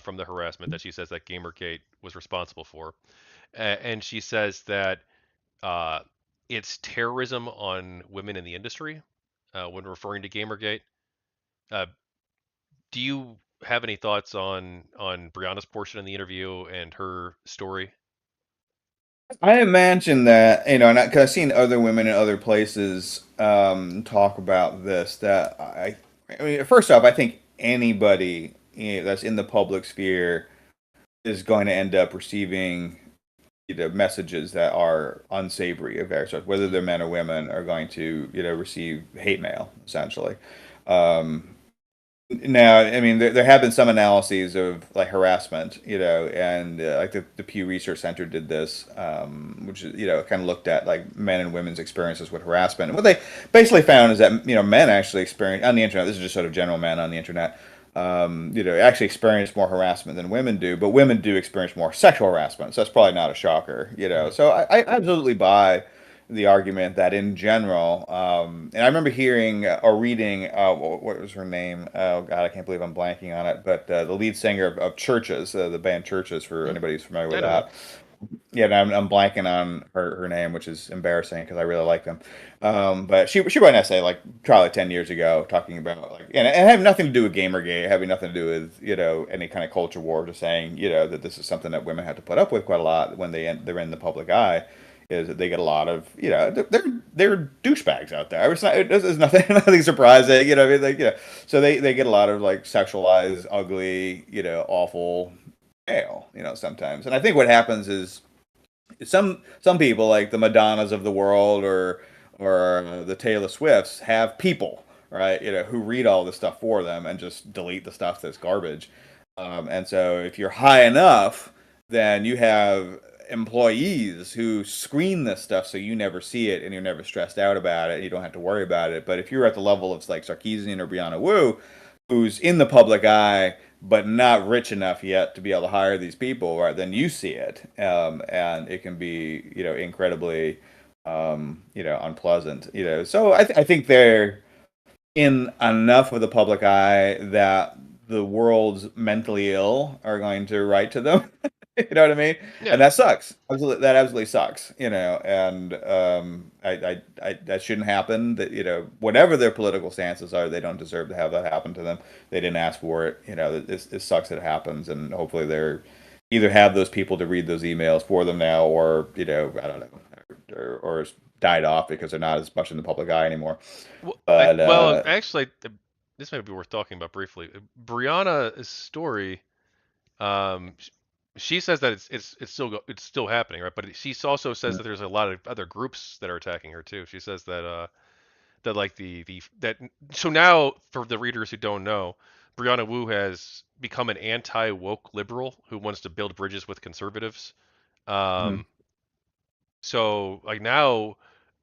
from the harassment that she says that GamerGate was responsible for, and she says that uh, it's terrorism on women in the industry when referring to GamerGate. Uh, do you have any thoughts on Brianna's portion in the interview and her story? I imagine that, and because I've seen other women in other places talk about this, I mean, first off, I think anybody, that's in the public sphere is going to end up receiving, messages that are unsavory of various sorts, whether they're men or women, are going to, receive hate mail, essentially. Um, Now, I mean, there have been some analyses of like harassment, and like the Pew Research Center did this, which is, kind of looked at like men and women's experiences with harassment. And what they basically found is that, men actually experience on the internet. This is just sort of general men on the internet. Actually experience more harassment than women do, but women do experience more sexual harassment. So that's probably not a shocker, Mhm. So I absolutely buy the argument that in general, and I remember hearing or reading, what was her name? Oh God, I can't believe I'm blanking on it. But the lead singer of Churches, the band Churches, for Mm, anybody who's familiar I with know them. that. Yeah, and I'm blanking on her name, which is embarrassing because I really like them. But she wrote an essay like probably 10 years ago talking about like, and having nothing to do with Gamergate, having nothing to do with, any kind of culture war, just saying, that this is something that women have to put up with quite a lot when they're in the public eye, is that they get a lot of, they're douchebags out there. There's nothing nothing surprising, I mean, like, so they get a lot of like sexualized, ugly, awful mail, sometimes. And I think what happens is some people like the Madonnas of the world, or the Taylor Swifts, have people, right, who read all this stuff for them and just delete the stuff that's garbage. And so if you're high enough, then you have employees who screen this stuff so you never see it and you're never stressed out about it. You don't have to worry about it. But if you're at the level of like Sarkeesian or Brianna Wu, who's in the public eye but not rich enough yet to be able to hire these people, right? Then you see it, and it can be, incredibly, unpleasant. So I think they're in enough of the public eye that the world's mentally ill are going to write to them. You know what I mean? And Yeah. that sucks. Absolutely, that absolutely sucks. And that shouldn't happen. That, whatever their political stances are, they don't deserve to have that happen to them. They didn't ask for it. It sucks that it happens, and hopefully they're either have those people to read those emails for them now, or, I don't know, or died off because they're not as much in the public eye anymore. But Actually, this might be worth talking about briefly. Brianna's story, um, sh- she says that it's still happening, right? But she also says that there's a lot of other groups that are attacking her too. She says that that like the that so now for the readers who don't know, Brianna Wu has become an anti-woke liberal who wants to build bridges with conservatives. Mhm. Um, so like now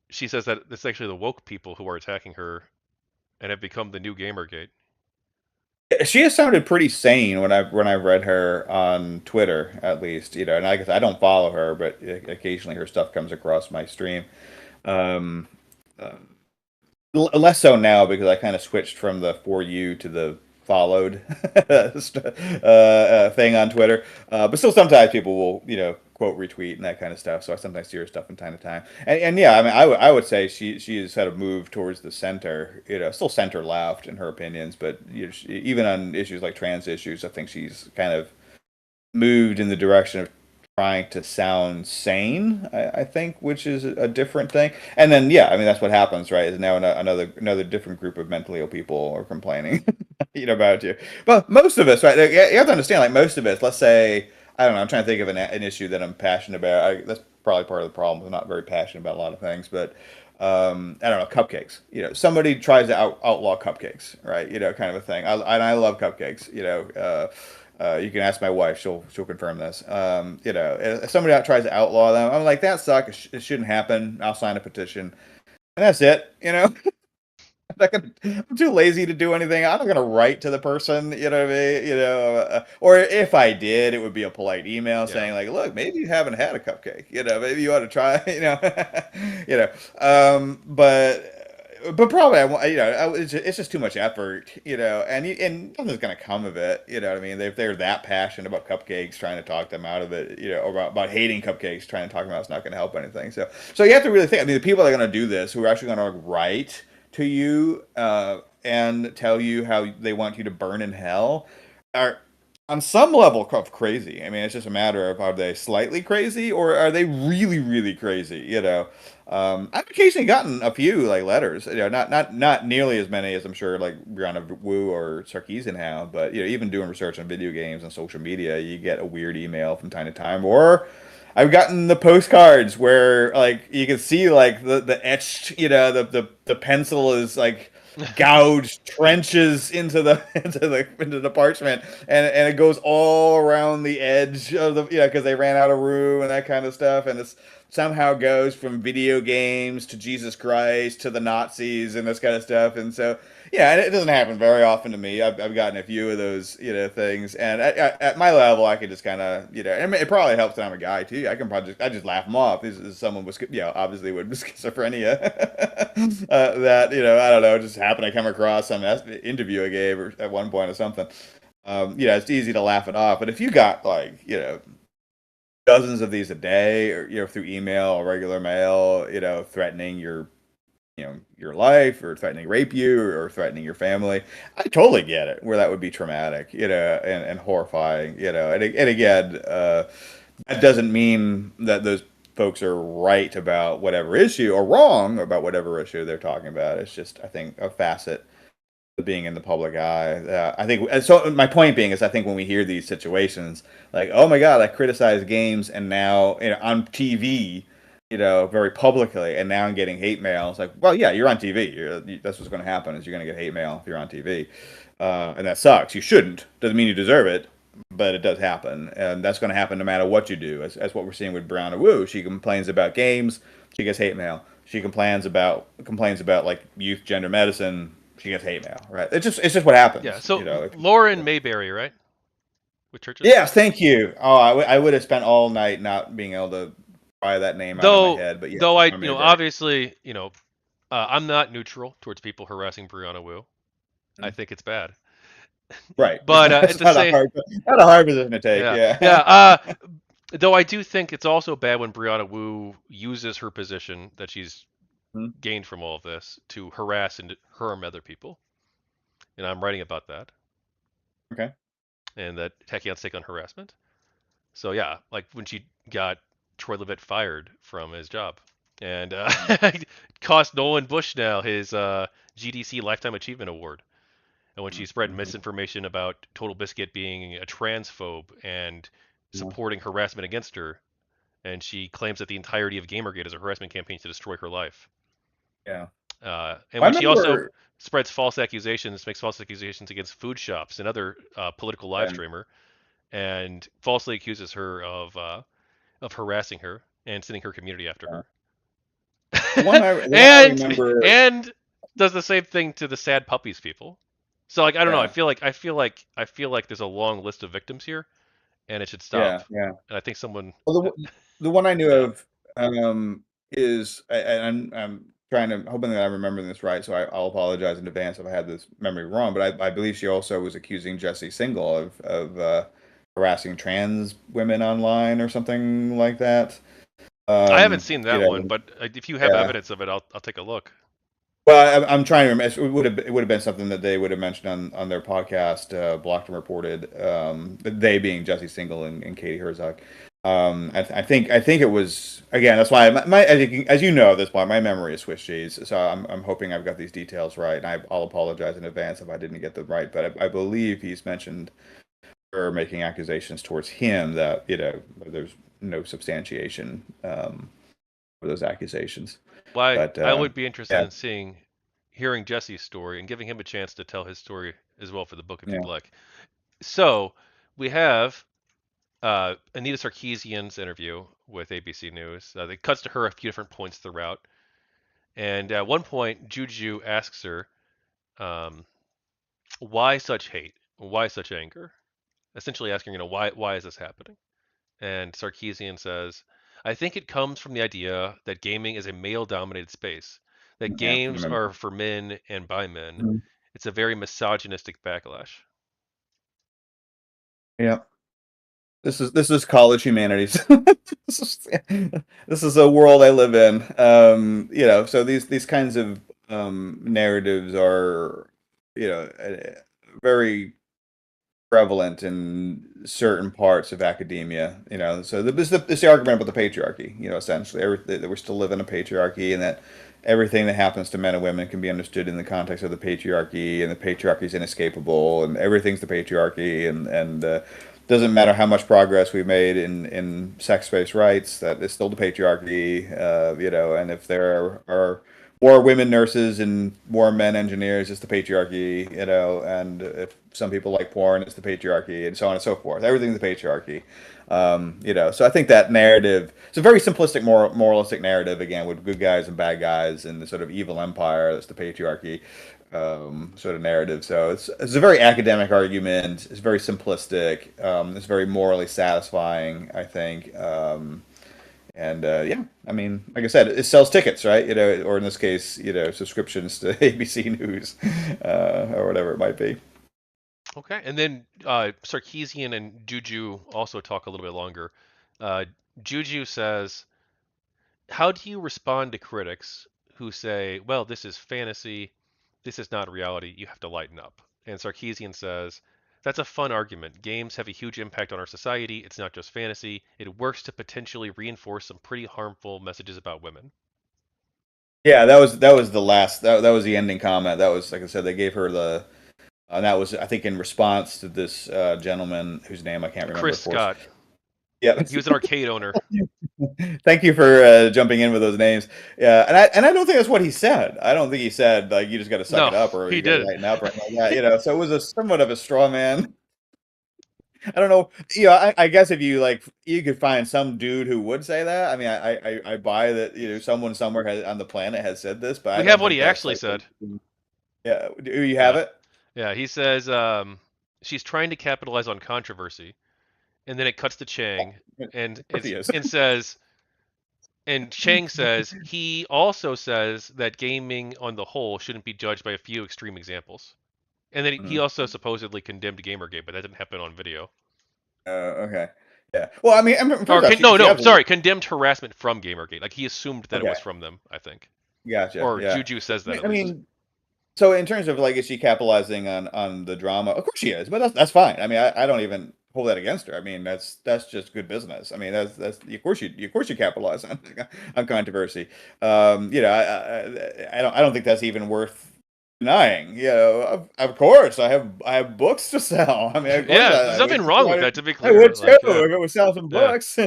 she says that it's actually the woke people who are attacking her and have become the new Gamergate. She has sounded pretty sane when I've read her on Twitter, at least, and I guess I don't follow her, but occasionally her stuff comes across my stream. Um, uh, Less so now because I kind of switched from the for you to the followed thing on Twitter. But still, sometimes people will, quote retweet and that kind of stuff. So I sometimes see her stuff from time to time. And yeah, I mean, I would say she has had a move towards the center. Still center left in her opinions, but even on issues like trans issues, I think she's kind of moved in the direction of trying to sound sane, I think, which is a different thing. And then, yeah, I mean, that's what happens, right? Is now another different group of mentally ill people are complaining, about you. But most of us, right? You have to understand, like most of us. Let's say, I don't know. I'm trying to think of an issue that I'm passionate about. That's probably part of the problem. I'm not very passionate about a lot of things, but I don't know, cupcakes. Somebody tries to outlaw cupcakes, right? Kind of a thing. And I love cupcakes. You can ask my wife; she'll confirm this. If somebody tries to outlaw them, I'm like, that sucks. It shouldn't happen. I'll sign a petition, and that's it. I'm too lazy to do anything. I'm not gonna write to the person. You know what I mean? Or if I did, it would be a polite email Yeah. saying like, "Look, maybe you haven't had a cupcake. Maybe you ought to try." You know. But probably it's just too much effort. And nothing's gonna come of it. You know what I mean? If they're that passionate about cupcakes, trying to talk them out of it. Or about hating cupcakes, trying to talk them out, it's not gonna help anything. So you have to really think. I mean, the people that are gonna do this, who are actually gonna write to you and tell you how they want you to burn in hell are on some level of crazy. I mean, it's just a matter of are they slightly crazy or are they really, really crazy? I've occasionally gotten a few like letters. Not nearly as many as I'm sure like Brianna Wu or Sarkeesian have, but even doing research on video games and social media, you get a weird email from time to time, or I've gotten the postcards where like you can see like the etched, the pencil is like gouged trenches into the into the parchment, and it goes all around the edge of the because they ran out of room and that kind of stuff, and it's somehow goes from video games to Jesus Christ to the Nazis and this kind of stuff, and so yeah, and it doesn't happen very often to me. I've gotten a few of those, things, and at my level, I can just kind of, I mean, it probably helps that I'm a guy too. I just laugh them off. This is someone with, obviously with schizophrenia, that I don't know, just happened to come across some interview I gave at one point or something. It's easy to laugh it off, but if you got like, dozens of these a day, or through email or regular mail, threatening your life or threatening to rape you or threatening your family. I totally get it where that would be traumatic, and horrifying, and again, that doesn't mean that those folks are right about whatever issue or wrong about whatever issue they're talking about. It's just, I think, a facet of being in the public eye. I think, and so my point being is, I think when we hear these situations, like, oh my God, I criticize games and now, on TV, very publicly, and now I'm getting hate mail. It's like, well, yeah, you're on TV. That's what's going to happen is you're going to get hate mail if you're on TV, and that sucks. You shouldn't. Doesn't mean you deserve it, but it does happen, and that's going to happen no matter what you do. As what we're seeing with Brianna Wu, she complains about games, she gets hate mail. She complains about like youth gender medicine, she gets hate mail. Right? It's just what Yeah. happens. So Lauren Mayberry, right? With churches. Yes, thank you. Oh, I would have spent all night not being able to pry that name out of my Though, head, but yeah, though I, Mayberry. obviously, I'm not neutral towards people harassing Brianna Wu. I think it's bad. Right. But at It's the same, not a hard position to take. yeah, Yeah. yeah. Though I do think it's also bad when Brianna Wu uses her position that she's Hmm. gained from all of this to harass and harm other people. And I'm writing about that, Okay. and that Takyon's take on harassment. So yeah, like when she got Troy Levitt fired from his job, and cost Nolan Bushnell his GDC Lifetime Achievement Award. And when she spread Mhm. misinformation about Total Biscuit being a transphobe and Yeah. supporting harassment against her, and she claims that the entirety of GamerGate is a harassment campaign to destroy her life. Yeah. And I when she also remember. spreads false accusations, makes false accusations against food shops and other political live Yeah. streamer, and falsely accuses her of harassing her and sending her community after Yeah. her, The one I and remember. and does the same thing to the sad puppies people. So like I don't know. Yeah. I feel like there's a long list of victims here, and it should stop. Yeah. Yeah. And I think someone, Well, the one I knew yeah, of is I'm trying to hoping that I'm remembering this right, so I'll apologize in advance if I had this memory wrong. But I believe she also was accusing Jesse Singal of harassing trans women online or something like that. I haven't seen You that one, know, but if you have yeah. evidence of it, I'll take a look. Well, I'm trying to remember. It would have been something that they would have mentioned on their podcast, Blocked and Reported. They being Jesse Singal and Katie Herzog. I think it was again. That's why I think, as you know at this point, my memory is Swiss cheese. So I'm hoping I've got these details right, and I'll apologize in advance if I didn't get them right. But I believe he's mentioned her making accusations towards him that there's no substantiation for those accusations. Why But I would be interested yeah, in hearing Jesse's story and giving him a chance to tell his story as well for the book if you'd yeah, like. So we have Anita Sarkeesian's interview with ABC News. It cuts to her a few different points throughout, and at one point, Juju asks her, um, "Why such hate? Why such anger?" Essentially asking, why is this happening? And Sarkeesian says, "I think it comes from the idea that gaming is a male-dominated space, that yeah. I games remember. are for men and by men. Mhm. It's a very misogynistic backlash." Yeah. This is college humanities. This is this is a world I live in. So these kinds of narratives are, very prevalent in certain parts of academia. So this the argument about the patriarchy. Essentially, that we still live in a patriarchy, and that everything that happens to men and women can be understood in the context of the patriarchy, and the patriarchy is inescapable, and everything's the patriarchy, and doesn't matter how much progress we've made in sex-based rights, that it's still the patriarchy. And if there are more women nurses and more men engineers, it's the patriarchy, and if some people like porn, it's the patriarchy, and so on and so forth. Everything's the patriarchy. So I think that narrative, it's a very simplistic, moralistic narrative, again, with good guys and bad guys and the sort of evil empire that's the patriarchy sort of narrative. So it's a very academic argument. It's very simplistic. It's very morally satisfying, I think. And yeah, I mean, like I said, it sells tickets, right? Or in this case, subscriptions to ABC News, or whatever it might be. Okay, and then Sarkeesian and Juju also talk a little bit longer. Uh, Juju says, "How do you respond to critics who say, 'Well, this is fantasy, this is not reality, you have to lighten up?'" And Sarkeesian says, "That's a fun argument. Games have a huge impact on our society. It's not just fantasy. It works to potentially reinforce some pretty harmful messages about women." Yeah, that was the last. That was the ending comment. That was, like I said, they gave her the. And that was, I think, in response to this gentleman whose name I can't remember, Chris of course. Scott, Yeah. he was an arcade owner. Thank you for jumping in with those names. Yeah, and I don't think that's what he said. I don't think he said like you just got to suck No, it up or he you got to didn't. lighten up or anything like that. So it was a somewhat of a straw man. I don't know. I guess if you like, you could find some dude who would say that. I mean, I buy that. Someone somewhere on the planet has said this, but I We have don't what think he that's actually like. said. Yeah, do you have Yeah. it? Yeah, he says she's trying to capitalize on controversy, and then it cuts to Chang, Of and course he is. Chang says he also says that gaming on the whole shouldn't be judged by a few extreme examples, and then he Mhm. also supposedly condemned GamerGate, but that didn't happen on video. Okay. Yeah. Well, I mean, Or first off, no, she no, absolutely. sorry, condemned harassment from GamerGate. Like he assumed that it Okay. was from them. I think, Gotcha. or Yeah. Juju says that at I least. mean, so in terms of like, is she capitalizing on the drama? Of course she is, but that's fine. I mean, I don't even hold that against her. I mean, that's just good business. I mean, that's of course you capitalize on controversy. I don't think that's even worth denying. Of course I have books to sell. I mean, of course Yeah, I there's would. nothing wrong with that. To be I would clear, too like yeah, if it was selling some yeah. books.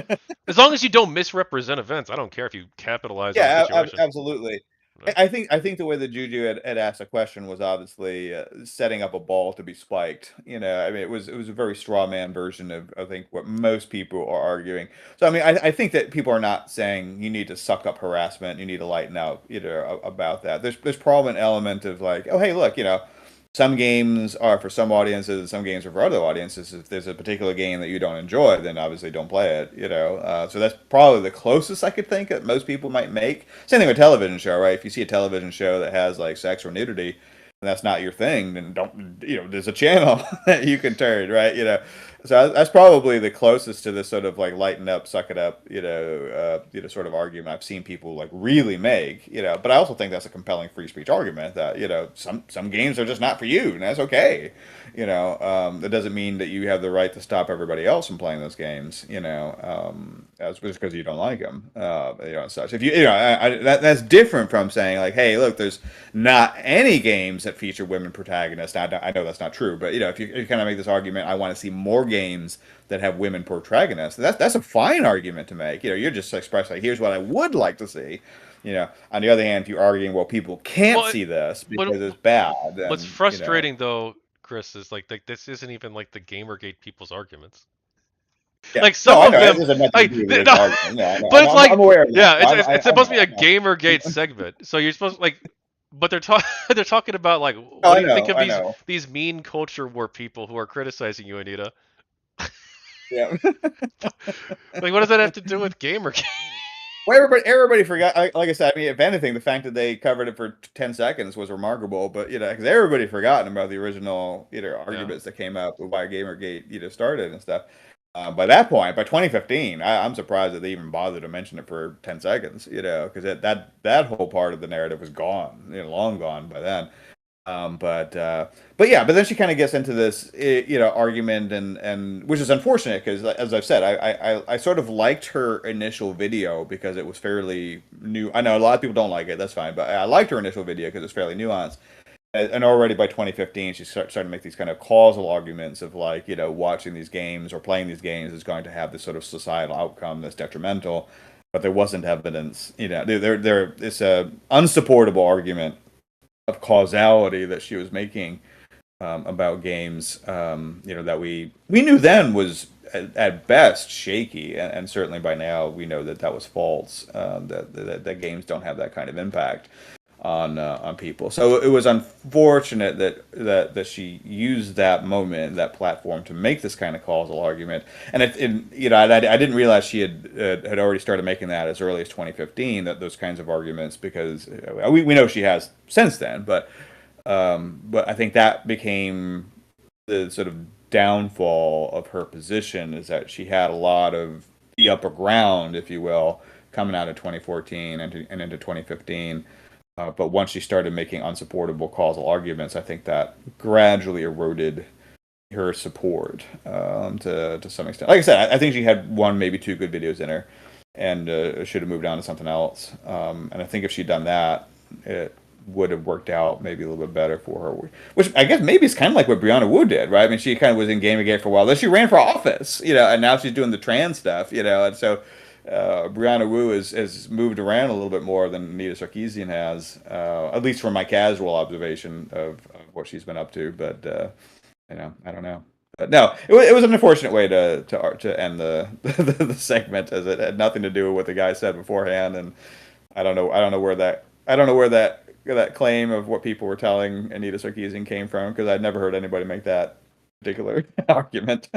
As long as you don't misrepresent events, I don't care if you capitalize on a Yeah, situation. absolutely. Right? I think the way that Juju had asked a question was obviously setting up a ball to be spiked. I mean, it was a very straw man version of I think what most people are arguing. So I mean, I think that people are not saying you need to suck up harassment, you need to lighten out, about that. There's probably an element of like, oh hey, look, some games are for some audiences, and some games are for other audiences. If there's a particular game that you don't enjoy, then obviously don't play it. So that's probably the closest I could think that most people might make. Same thing with television show, right? If you see a television show that has like sex or nudity, and that's not your thing, then don't. There's a channel that you can turn, right? So that's probably the closest to this sort of like lighten up, suck it up, sort of argument I've seen people like really make, But I also think that's a compelling free speech argument that some games are just not for you, and that's okay. That doesn't mean that you have the right to stop everybody else from playing those games. That's just because you don't like them, and such. If that's different from saying like, hey, look, there's not any games that feature women protagonists. Now, I know that's not true, but if you kind of make this argument, I want to see more games that have women protagonists. That's a fine argument to make. You're just expressing like, here's what I would like to see. On the other hand, if you're arguing, well, people can't Well, see this what because it's bad, what's then frustrating though, Chris, is like this isn't even like the GamerGate people's arguments. yeah. Like No, some I of know them, this has nothing to like do with his no, argument. Yeah, I know. but it's I'm like aware of that. yeah, it's I supposed to know. be a I know. GamerGate segment. So you're supposed to, like, but they're talking they're talking about like, Oh, what I do you think know. of I know. these mean culture war people who are criticizing you, Anita? Yeah. Like, what does that have to do with GamerGate? Well, everybody forgot. Like I said, I mean, if anything, the fact that they covered it for 10 seconds was remarkable. But because everybody forgotten about the original, Yeah. arguments that came up with why GamerGate, started and stuff. By that point, by 2015, I'm surprised that they even bothered to mention it for 10 seconds. Because that whole part of the narrative was gone, long gone by then. But then she kind of gets into this, argument and which is unfortunate because, as I've said, I sort of liked her initial video because it was fairly new. I know a lot of people don't like it. That's fine, but I liked her initial video because it's fairly nuanced. And already by 2015, she started to make these kind of causal arguments of like, watching these games or playing these games is going to have this sort of societal outcome that's detrimental. But there wasn't evidence, it's a unsupportable argument of causality that she was making, about games, that we knew then was at best shaky, and certainly by now we know that that was false. That games don't have that kind of impact on people. So it was unfortunate that she used that moment, that platform, to make this kind of causal argument. And I didn't realize she had already started making that as early as 2015. That those kinds of arguments, because we know she has since then, but I think that became the sort of downfall of her position, is that she had a lot of the upper ground, if you will, coming out of 2014 and into 2015. But once she started making unsupportable causal arguments, I think that gradually eroded her support, to some extent. Like I said, I think she had one, maybe two good videos in her, and should have moved on to something else. And I think if she'd done that, it would have worked out maybe a little bit better for her. Which I guess maybe it's kind of like what Brianna Wu did, right? I mean, she kind of was in Gamergate for a while. Then she ran for office, and now she's doing the trans stuff, and so Brianna Wu has moved around a little bit more than Anita Sarkeesian has, at least from my casual observation of what she's been up to. But I don't know. But no, it was an unfortunate way to end the segment, as it had nothing to do with what the guy said beforehand, and I don't know where that claim of what people were telling Anita Sarkeesian came from, because I'd never heard anybody make that particular argument.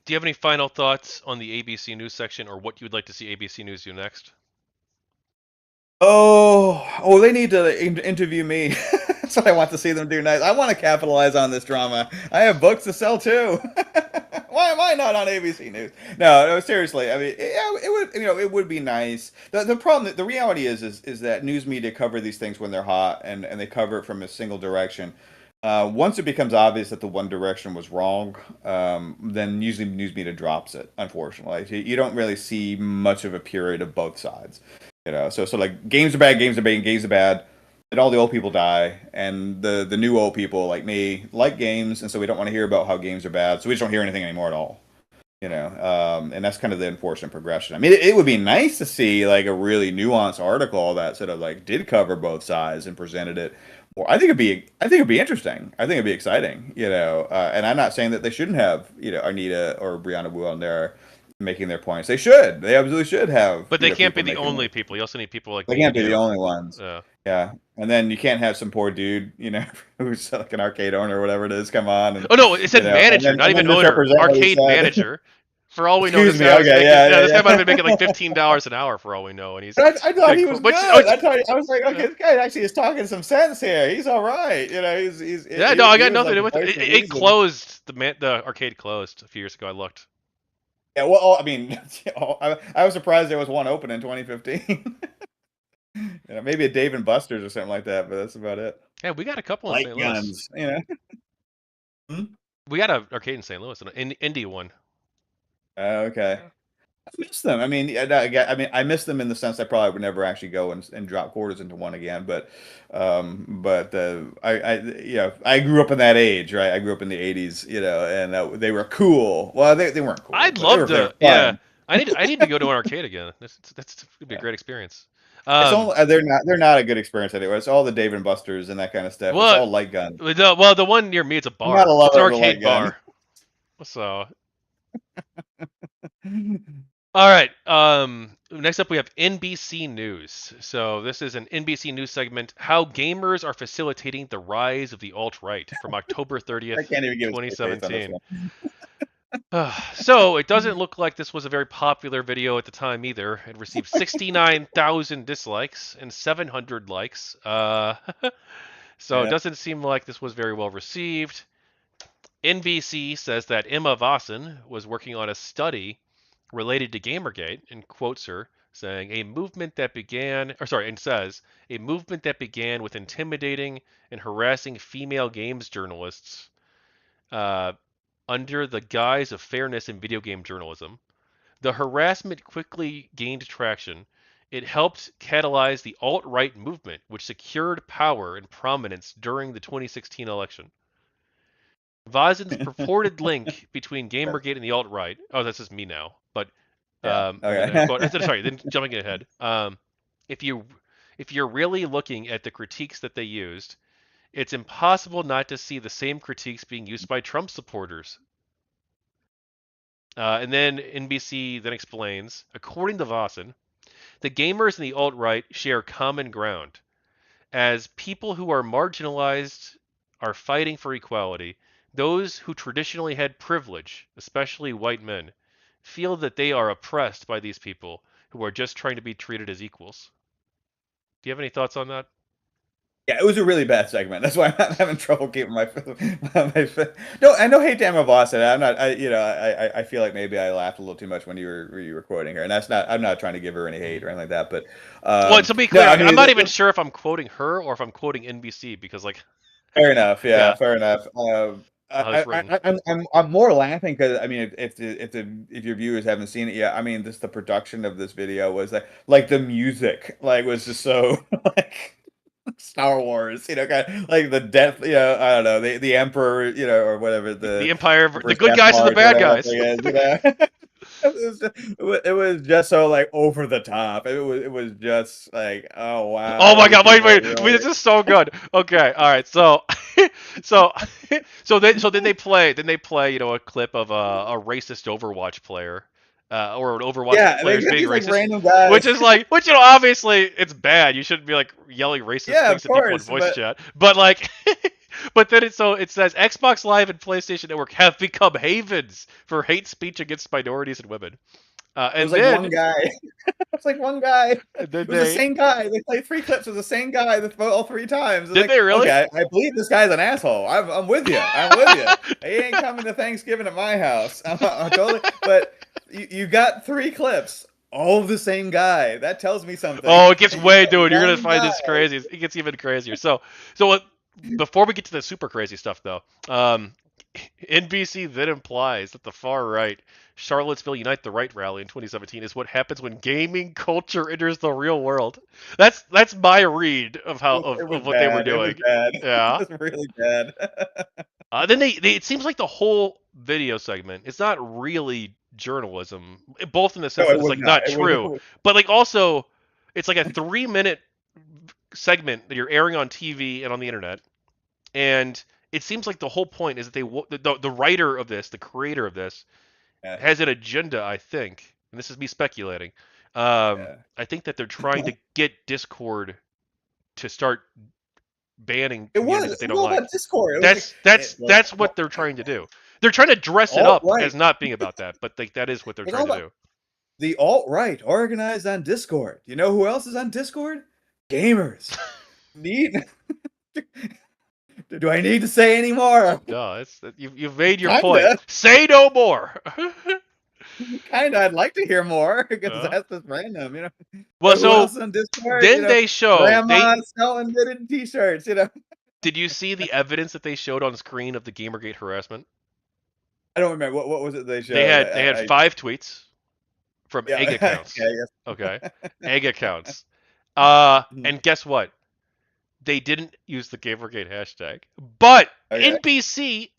Do you have any final thoughts on the ABC News section, or what you would like to see ABC News do next? Oh, they need to interview me. That's what I want to see them do next. I want to capitalize on this drama. I have books to sell too. Why am I not on ABC News? No, seriously. I mean, yeah, it would be nice. The problem, the reality is that news media cover these things when they're hot, and they cover it from a single direction. Once it becomes obvious that the one direction was wrong, then usually news media drops it. Unfortunately, you don't really see much of a period of both sides. So like games are bad, games are bad, and all the old people die, and the new old people like me like games, and so we don't want to hear about how games are bad, so we just don't hear anything anymore at all. And that's kind of the unfortunate progression. I mean, it would be nice to see like a really nuanced article that sort of like did cover both sides and presented it. Well, I think it'd be interesting. I think it'd be exciting. And I'm not saying that they shouldn't have Anita or Brianna Wu on there making their points. They should. They absolutely should have But they can't be people the making. only people. You also need people like They me can't and be the you. only ones. Yeah. Yeah, And then you can't have some poor dude, who's like an arcade owner or whatever it is, come on and Oh no, it said and manager, then not even owner. misrepresent what he Arcade said. manager. For all we know, Excuse this me. guy was Okay, making. Yeah, yeah, this yeah, guy might have been yeah. making like $15 an hour for all we know, and he's But I thought getting he was which. Oh, good. I was like, okay, yeah. this guy actually is talking some sense here. He's all right. Yeah, no, I He got was nothing to like do the with it. voice of It reason. closed. The arcade closed a few years ago. I looked. Yeah, well, I mean, I was surprised there was one open in 2015. Maybe a Dave and Buster's or something like that, but that's about it. Yeah, we got a couple in Light St. Louis. guns. Hmm? We got an arcade in St. Louis, an Indy one. Okay. Yeah. I miss them. I mean, yeah, I miss them in the sense I probably would never actually go and drop quarters into one again. I grew up in that age, right? I grew up in the '80s, and they were cool. Well, they weren't cool, I'd but they love were to. Yeah, fun. I need to go to an arcade again. That's gonna be a Yeah. great experience. It's Um, all they're not a good experience anyway. It's all the Dave and Buster's and that kind of stuff. It's well, all light gun. the one near me, it's a I'm not a bar. It's an lover of the light arcade gun. bar. So, all right. Next up we have NBC News. So this is an NBC News segment: How gamers are facilitating the rise of the alt-right, from October I 30th, can't even give a straight face on this 2017. one. So it doesn't look like this was a very popular video at the time either. It received 69,000 dislikes and 700 likes. So it Yeah. doesn't seem like this was very well received. NBC says that Emma Vossen was working on a study related to Gamergate and quotes her saying and says a movement that began with intimidating and harassing female games journalists uh, under the guise of fairness in video game journalism. The harassment quickly gained traction. It helped catalyze the alt-right movement, which secured power and prominence during the 2016 election. Vozen's purported link between Gamergate and the alt-right. Oh, this is me now. But Yeah. and then I Okay. quote. Sorry, then jumping ahead. If you if you're really looking at the critiques that they used, it's impossible not to see the same critiques being used by Trump supporters. And then NBC then explains, according to Vossen, the gamers and the alt-right share common ground. As people who are marginalized are fighting for equality, those who traditionally had privilege, especially white men, feel that they are oppressed by these people who are just trying to be treated as equals. Do you have any thoughts on that? Yeah, it was a really bad segment. That's why I'm having trouble keeping No, I know hate to Emma Boston. I'm not. I feel like maybe I laughed a little too much when you were quoting her, and that's not. I'm not trying to give her any hate or anything like that. But Well, to be no, clear, I I'm mean, not even sure if I'm quoting her or if I'm quoting NBC because, like, fair enough. Yeah, yeah, fair enough. how it's written. I'm more laughing because I mean, if your viewers haven't seen it yet, I mean, the production of this video was like the music was just so like. Star Wars, kind of like the death, I don't know, the Emperor, or whatever The the Empire, the Emperor's good Death guys and the March, bad whatever that guys. thing is. It was just so like over the top. It was just like, oh Oh wow, my these god, people are wait, this really is so good. Okay, all right, so so then they play a clip of a racist Overwatch player, or an Overwatch yeah. player They is got being these like racist, random guys. which obviously it's bad. You shouldn't be like yelling racist Yeah, things of at people in course, voice but chat, but like. But then it says Xbox Live and PlayStation Network have become havens for hate speech against minorities and women. it was like one guy. It's like one guy. And It then was the same guy. They played three clips of the same guy all three times. It's did like, they really? okay, I believe this guy's an asshole. I'm with you. I'm with you. He ain't coming to Thanksgiving at my house. I'm totally. But you got three clips, all of the same guy. That tells me something. Oh, it gets You way, got dude. You're gonna one find guy. this crazy. It gets even crazier. Before we get to the super crazy stuff, though, NBC then implies that the far right Charlottesville Unite the Right rally in 2017 is what happens when gaming culture enters the real world. That's my read of how It was of what they were bad. It was doing. bad. It Yeah. was really bad. Then it seems like the whole video segment is not really journalism, both in the No, sense that it it's was like not. not true, but like also it's like a 3 minute segment that you're airing on TV and on the internet, and it seems like the whole point is that the writer of this, the creator of this, Yeah, has an agenda. I think, and this is me speculating. yeah. I think that they're trying to get Discord to start banning It communities was. that they It was don't all like. about Discord. It was like, That's what they're trying to do. They're trying to dress it alt up right. as not being about that, but like that is what they're It's all trying to about do. the alt right organized on Discord. You know who else is on Discord? Gamers. Need Do I need to say any more? No, you've made your point. Kinda. Say no more. Kinda. I'd like to hear more because uh, that's just random, you know. well, Who so else is on Discord? You then know, they show they grandma selling knitted t-shirts, you know. did you see the evidence that they showed on screen of the GamerGate harassment? I don't remember what was it they They showed. had they had 5 tweets from egg Yeah. accounts. Okay, Okay, egg accounts. yes. And guess what? They didn't use the GamerGate hashtag, but Okay. NBC,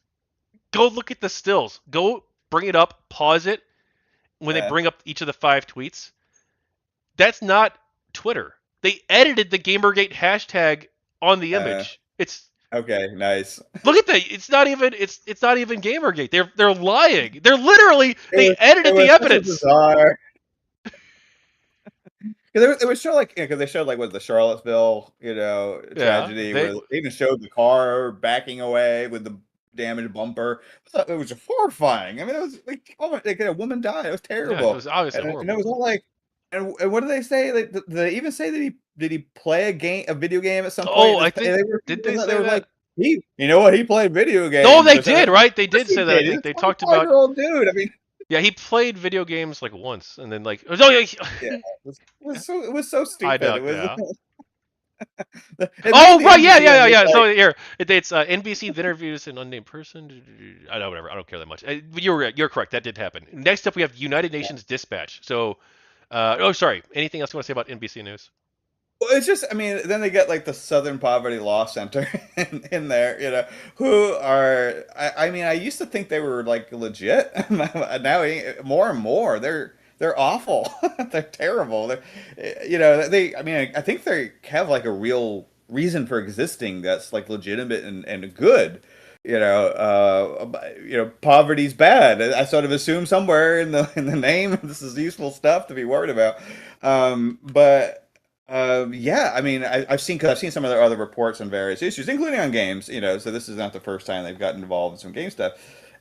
go look at the stills. Go bring it up, pause it when they Yeah. bring up each of the 5 tweets. That's not Twitter. They edited the GamerGate hashtag on the Uh, image. It's okay, nice. look at that. It's not even GamerGate. They're lying. They're literally they It edited the was such a evidence. bizarre. Because it would show like because they showed like what the Charlottesville Yeah, tragedy they where they even showed the car backing away with the damaged bumper. I thought it was horrifying. I mean, it was like oh my, like, a woman died. It was yeah, it terrible, was obviously and it horrible. was all like, and what did they say? Like, did they even say that he did he play a video game at some point? Oh, I think They were did they they say were that? like you know what he played video No, games. they I said, did, of right? They course did he say that. I did. He's think a they talked 25 about year old dude. I mean. yeah, he played video games like once and then like oh yeah, Yeah, it was so I stupid. know, It was yeah. and Oh then the right, yeah, NBC yeah, one yeah, was yeah. like, So here it's NBC interviews an unnamed person. I know whatever. I don't care that much. You're correct. That did happen. Next up, we have United Nations Dispatch. So, oh sorry. Anything else you want to say about NBC News? well, it's just I mean, then they get like the Southern Poverty Law Center in there, who are I mean, I used to think they were like legit. Now more and more they're awful. They're terrible. They I mean, I think they have like a real reason for existing that's like legitimate and good. Poverty's bad. I sort of assume somewhere in the name this is useful stuff to be worried about. But yeah, I mean, I've seen because I've seen some of their other reports on various issues, including on games. So this is not the first time they've gotten involved in some game stuff,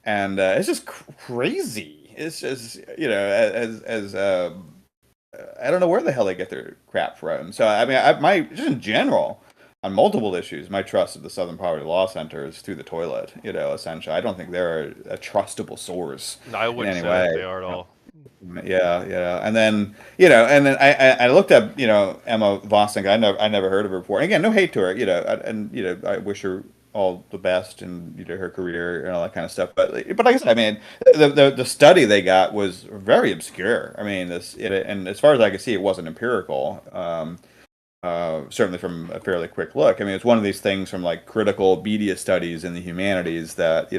and it's just crazy. It's just as I don't know where the hell they get their crap from. So I mean, my just in general on multiple issues, my trust of the Southern Poverty Law Center is through the toilet. Essentially, I don't think they're a trustable source No, I in wouldn't any say way. that they are at all. Yeah, yeah, and then I looked up Emma Vossing. I never heard of her before. And again, no hate to her, and I wish her all the best in her career and all that kind of stuff. But like I said, I mean, the study they got was very obscure. I mean, and as far as I could see, it wasn't empirical. Certainly from a fairly quick look. I mean, it's one of these things from like critical media studies in the humanities that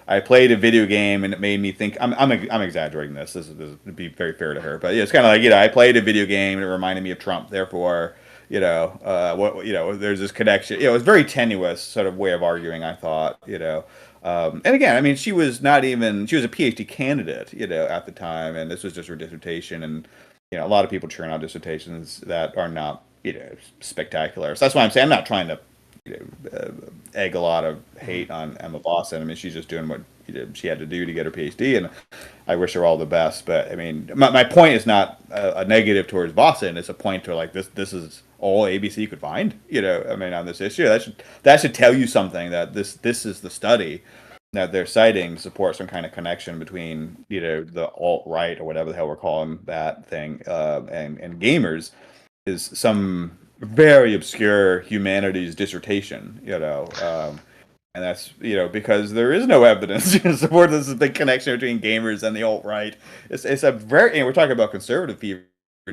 I played a video game and it made me think. I'm exaggerating this. This would be very fair to her, but yeah, it's kind of like I played a video game and it reminded me of Trump. Therefore, there's this connection. It was very tenuous sort of way of arguing. I thought. And again, I mean, she was a PhD candidate, at the time, and this was just her dissertation, and a lot of people churn out dissertations that are not spectacular. So that's why I'm saying I'm not trying to egg a lot of Mhm. hate on Emma Boston. I mean, she's just doing what she had to do to get her PhD, and I wish her all the best. But I mean, my point is not a negative towards Boston. It's a point to like this is all ABC could find. I mean, on this issue, that should tell you something that this is the study that they're citing to support some kind of connection between the alt right or whatever the hell we're calling that thing and gamers is some very obscure humanities dissertation, and that's because there is no evidence to support this big connection between gamers and the alt right. It's a very we're talking about conservative fever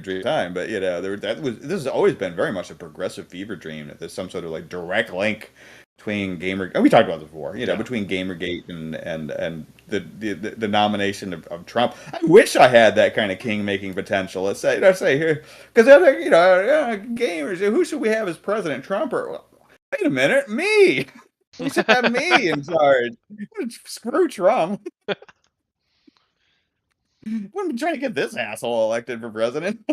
dream time, but this has always been very much a progressive fever dream that there's some sort of like direct link between gamer and we talked about this before, Yeah. between Gamergate and the nomination of Trump. I wish I had that kind of king making potential. Let's say here because gamers. Who should we have as president, Trump or? Wait a minute, me. We should have me in charge. Screw Trump. Wouldn't be trying to get this asshole elected for president.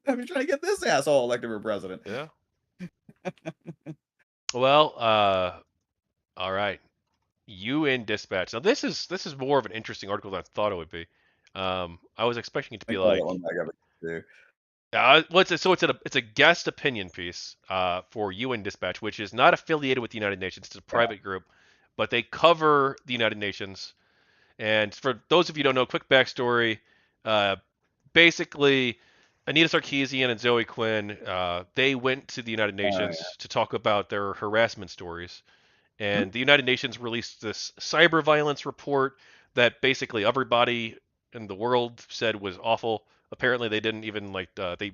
I'm trying to get this asshole elected for president. Yeah. Well, all right. UN Dispatch. Now this is more of an interesting article than I thought it would be. I was expecting it to I be saw that like, one. I got to so it's a guest opinion piece for UN Dispatch, which is not affiliated with the United Nations. It's a Yeah. private group, but they cover the United Nations. And for those of you who don't know, quick backstory. Uh, Basically, Anita Sarkeesian and Zoe Quinn, they went to the United Yeah. Nations to talk about their harassment stories. And the United Nations released this cyber violence report that basically everybody in the world said was awful. Apparently, they didn't even like they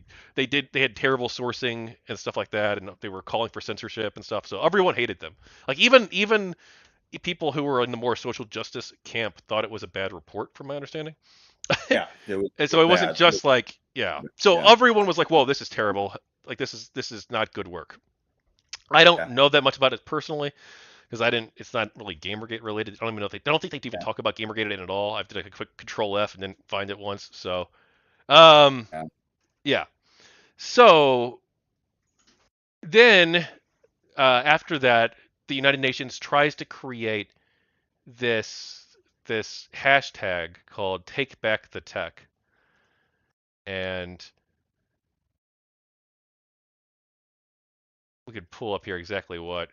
had terrible sourcing and stuff like that, and they were calling for censorship and stuff. So everyone hated them. Like even people who were in the more social justice camp thought it was a bad report, from my understanding. Yeah. And It so was it wasn't bad. just like, yeah. So Yeah. everyone was like, "Whoa, this is terrible. Like this is not good work." I don't Yeah. know that much about it personally because I didn't. It's not really GamerGate related. I don't even know if I don't think they even Yeah. talk about GamerGate in it at all. I did like a quick Control F and then find it once. So, um, Yeah. yeah. So then after that, the United Nations tries to create this this hashtag called Take Back the Tech, and we could pull up here exactly what.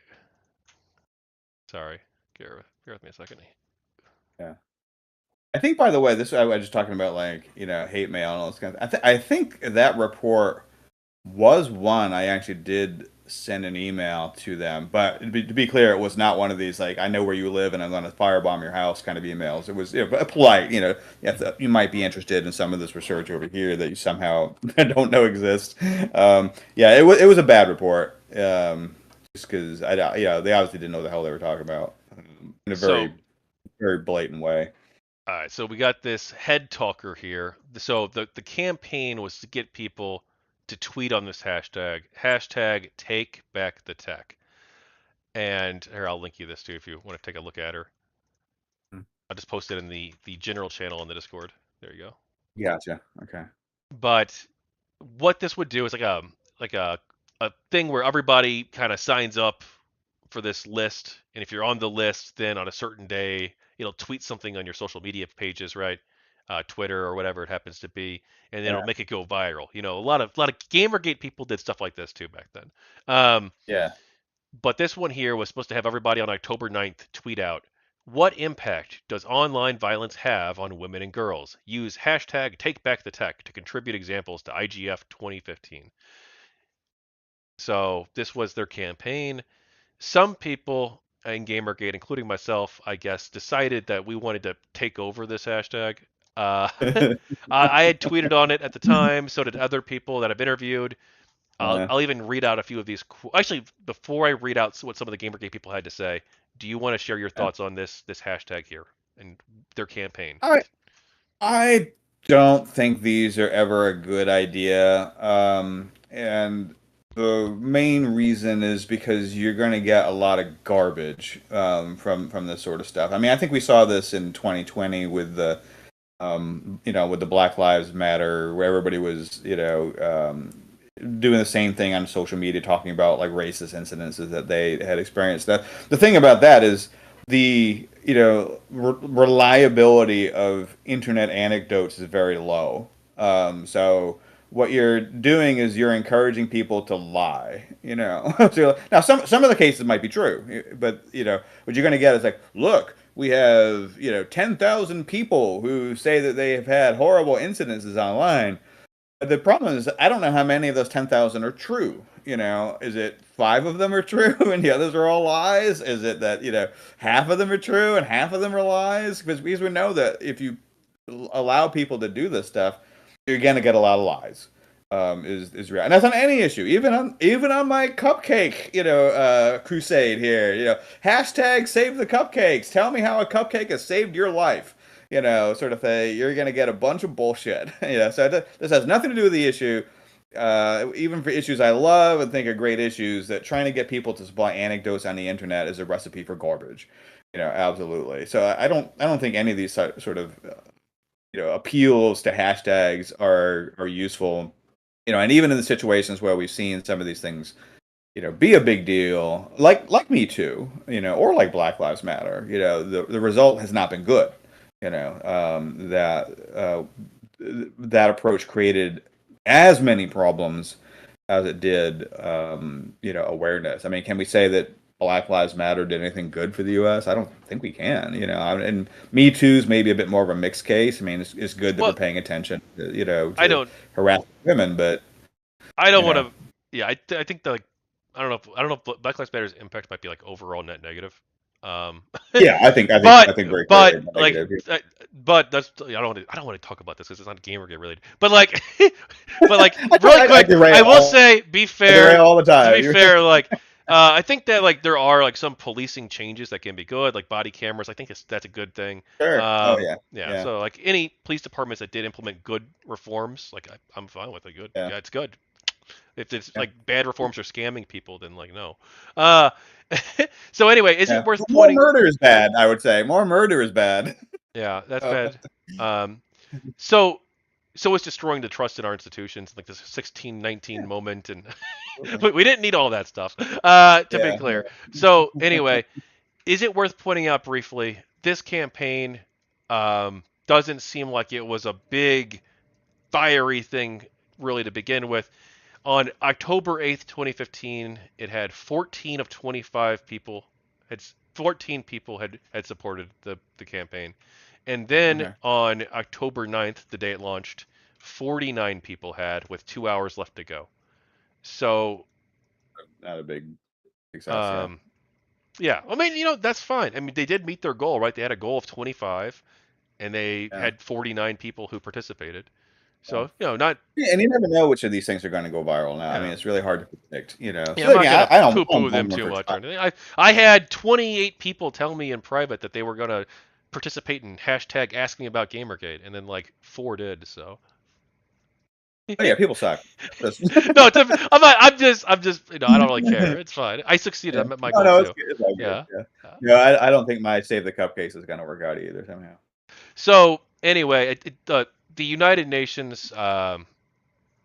Sorry, bear with me a second. Yeah. I think, by the way, this I was just talking about, like, hate mail and all this kind of. I think that report was one I actually did send an email to them, but to be clear, it was not one of these like I know where you live and I'm going to firebomb your house kind of emails. It was, polite. You might be interested in some of this research over here that you somehow don't know exists. Yeah, it was a bad report. Just because they obviously didn't know what the hell they were talking about in a So, very very blatant way. all right, so we got this head talker here. So the campaign was to get people to tweet on this hashtag Take Back the Tech. And here, I'll link you this too if you want to take a look at her. I'll just post it in the general channel in the Discord. There you go. Gotcha. Okay. But what this would do is like a thing where everybody kind of signs up for this list, and if you're on the list, then on a certain day, it'll tweet something on your social media pages, right? Twitter or whatever it happens to be, and then Yeah. it'll make it go viral. A lot of GamerGate people did stuff like this too back then. Um, Yeah. but this one here was supposed to have everybody on October 9th tweet out, what impact does online violence have on women and girls? Use hashtag TakeBackTheTech to contribute examples to IGF 2015. So this was their campaign. Some people in Gamergate, including myself, I guess, decided that we wanted to take over this hashtag. Uh, I had tweeted on it at the time. So did other people that I've interviewed. I'll, Uh, I'll even read out a few of these. Actually, before I read out what some of the Gamergate people had to say, do you want to share your yeah. thoughts on this hashtag here and their campaign? I I don't think these are ever a good idea. And the main reason is because you're going to get a lot of garbage from this sort of stuff. I mean, I think we saw this in 2020 with the Black Lives Matter, where everybody was, doing the same thing on social media, talking about like racist incidences that they had experienced. The thing about that is the reliability of internet anecdotes is very low. So what you're doing is you're encouraging people to lie. So now some of the cases might be true, but what you're going to get is like, look, we have 10,000 people who say that they have had horrible incidences online. The problem is, I don't know how many of those 10,000 are true. Is it five of them are true and the others are all lies? Is it that, half of them are true and half of them are lies? Because we know that if you allow people to do this stuff, you're going to get a lot of lies. Is real. And that's on any issue, even on my cupcake, crusade here. Hashtag save the cupcakes. Tell me how a cupcake has saved your life, sort of thing. You're gonna get a bunch of bullshit. So this has nothing to do with the issue. Even for issues I love and think are great issues, that trying to get people to supply anecdotes on the internet is a recipe for garbage. Absolutely. So I don't think any of these sort of appeals to hashtags are useful. And even in the situations where we've seen some of these things be a big deal, like Me Too, or like Black Lives Matter. The result has not been good. That approach created as many problems as it did, awareness. I mean, can we say that Black Lives Matter did anything good for the U.S.? I don't think we can. And Me Too's maybe a bit more of a mixed case. I mean, it's good that we're Well, paying attention, I to don't harass women, but I don't you want know, to. Yeah, I think the like I don't know if Black Lives Matter's impact might be like overall net negative. Um, yeah, I think very but clearly like negative. but that's I don't want to talk about this because it's not GamerGate related. But like but like I, really I quick, I will say be I derail fair. all the To be time. fair, like I think that like there are like some policing changes that can be good, like body cameras. I think that's a good thing. Sure. Oh yeah. Yeah, Yeah. so like any police departments that did implement good reforms, like I'm fine with it. Good, Yeah. yeah, it's good. If it's Yeah. like bad reforms are scamming people, then like no. Uh, so anyway, is Yeah. it worth More pointing? murder is bad, I would say. More murder is bad. Yeah, that's Oh, bad. Um, so so it's destroying the trust in our institutions, like this 1619 moment, and we didn't need all that stuff. To be yeah. clear. So anyway, is it worth pointing out briefly? This campaign doesn't seem like it was a big fiery thing really to begin with. On October 8th, 2015, it had 14 of 25 people had 14 people had supported the campaign. And then Okay. on October 9th, the day it launched, 49 people had with 2 hours left to go. So, Not a big success. Yeah. um, yeah, I mean, that's fine. I mean, they did meet their goal, right? They had a goal of 25 and they Yeah. had 49 people who participated. Yeah. So, not Yeah, and you never know which of these things are going to go viral now. I mean, yeah. it's really hard to predict. Yeah, I'm So not again, gonna I don't poo-poo blame them them too for much or trying. anything. I had 28 people tell me in private that they were gonna participate in hashtag asking about Gamergate, and then like four did. So Oh yeah, people suck. Just- no, I'm not. I'm just. I don't really care. It's fine. I succeeded. I yeah. met my No, goal no, it's too. good. It's all good. Yeah. Yeah. Yeah. No, I don't think my Save the Cupcakes is going to work out either somehow. So anyway, the United Nations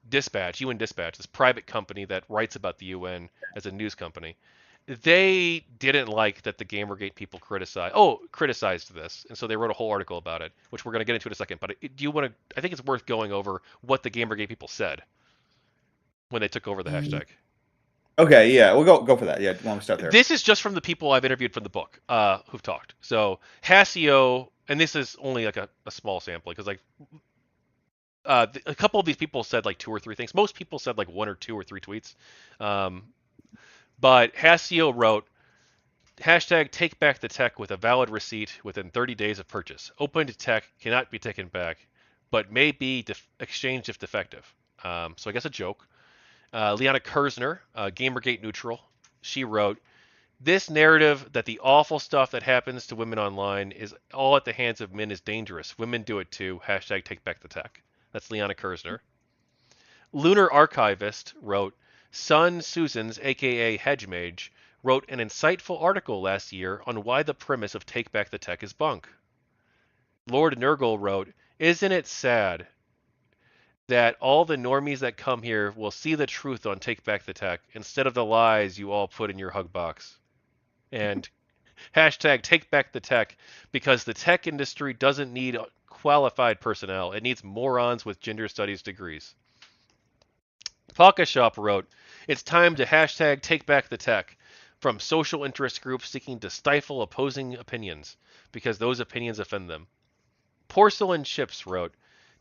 Dispatch, UN Dispatch, this private company that writes about the UN as a news company, they didn't like that the Gamergate people criticized this, and so they wrote a whole article about it, which we're going to get into in a second. But do you want to? I think it's worth going over what the Gamergate people said when they took over the hashtag. Okay, yeah, we'll go for that. Yeah, why don't we start there? This is just from the people I've interviewed from the book who've talked. So Hasio, and this is only like a small sample because like a couple of these people said like two or three things. Most people said like one or two or three tweets. Um, but Hasio wrote, hashtag take back the tech with a valid receipt within 30 days of purchase. Opened tech cannot be taken back, but may be exchanged if defective. So I guess a joke. Liana Kersner, Gamergate Neutral, she wrote, this narrative that the awful stuff that happens to women online is all at the hands of men is dangerous. Women do it too. Hashtag take back the tech. That's Liana Kersner. Lunar Archivist wrote, Sun Susans, aka Hedge Mage, wrote an insightful article last year on why the premise of Take Back the Tech is bunk. Lord Nurgle wrote, isn't it sad that all the normies that come here will see the truth on Take Back the Tech instead of the lies you all put in your hug box? And hashtag Take Back the Tech because the tech industry doesn't need qualified personnel. It needs morons with gender studies degrees. Shop wrote, it's time to hashtag take back the tech from social interest groups seeking to stifle opposing opinions because those opinions offend them. Porcelain Chips wrote,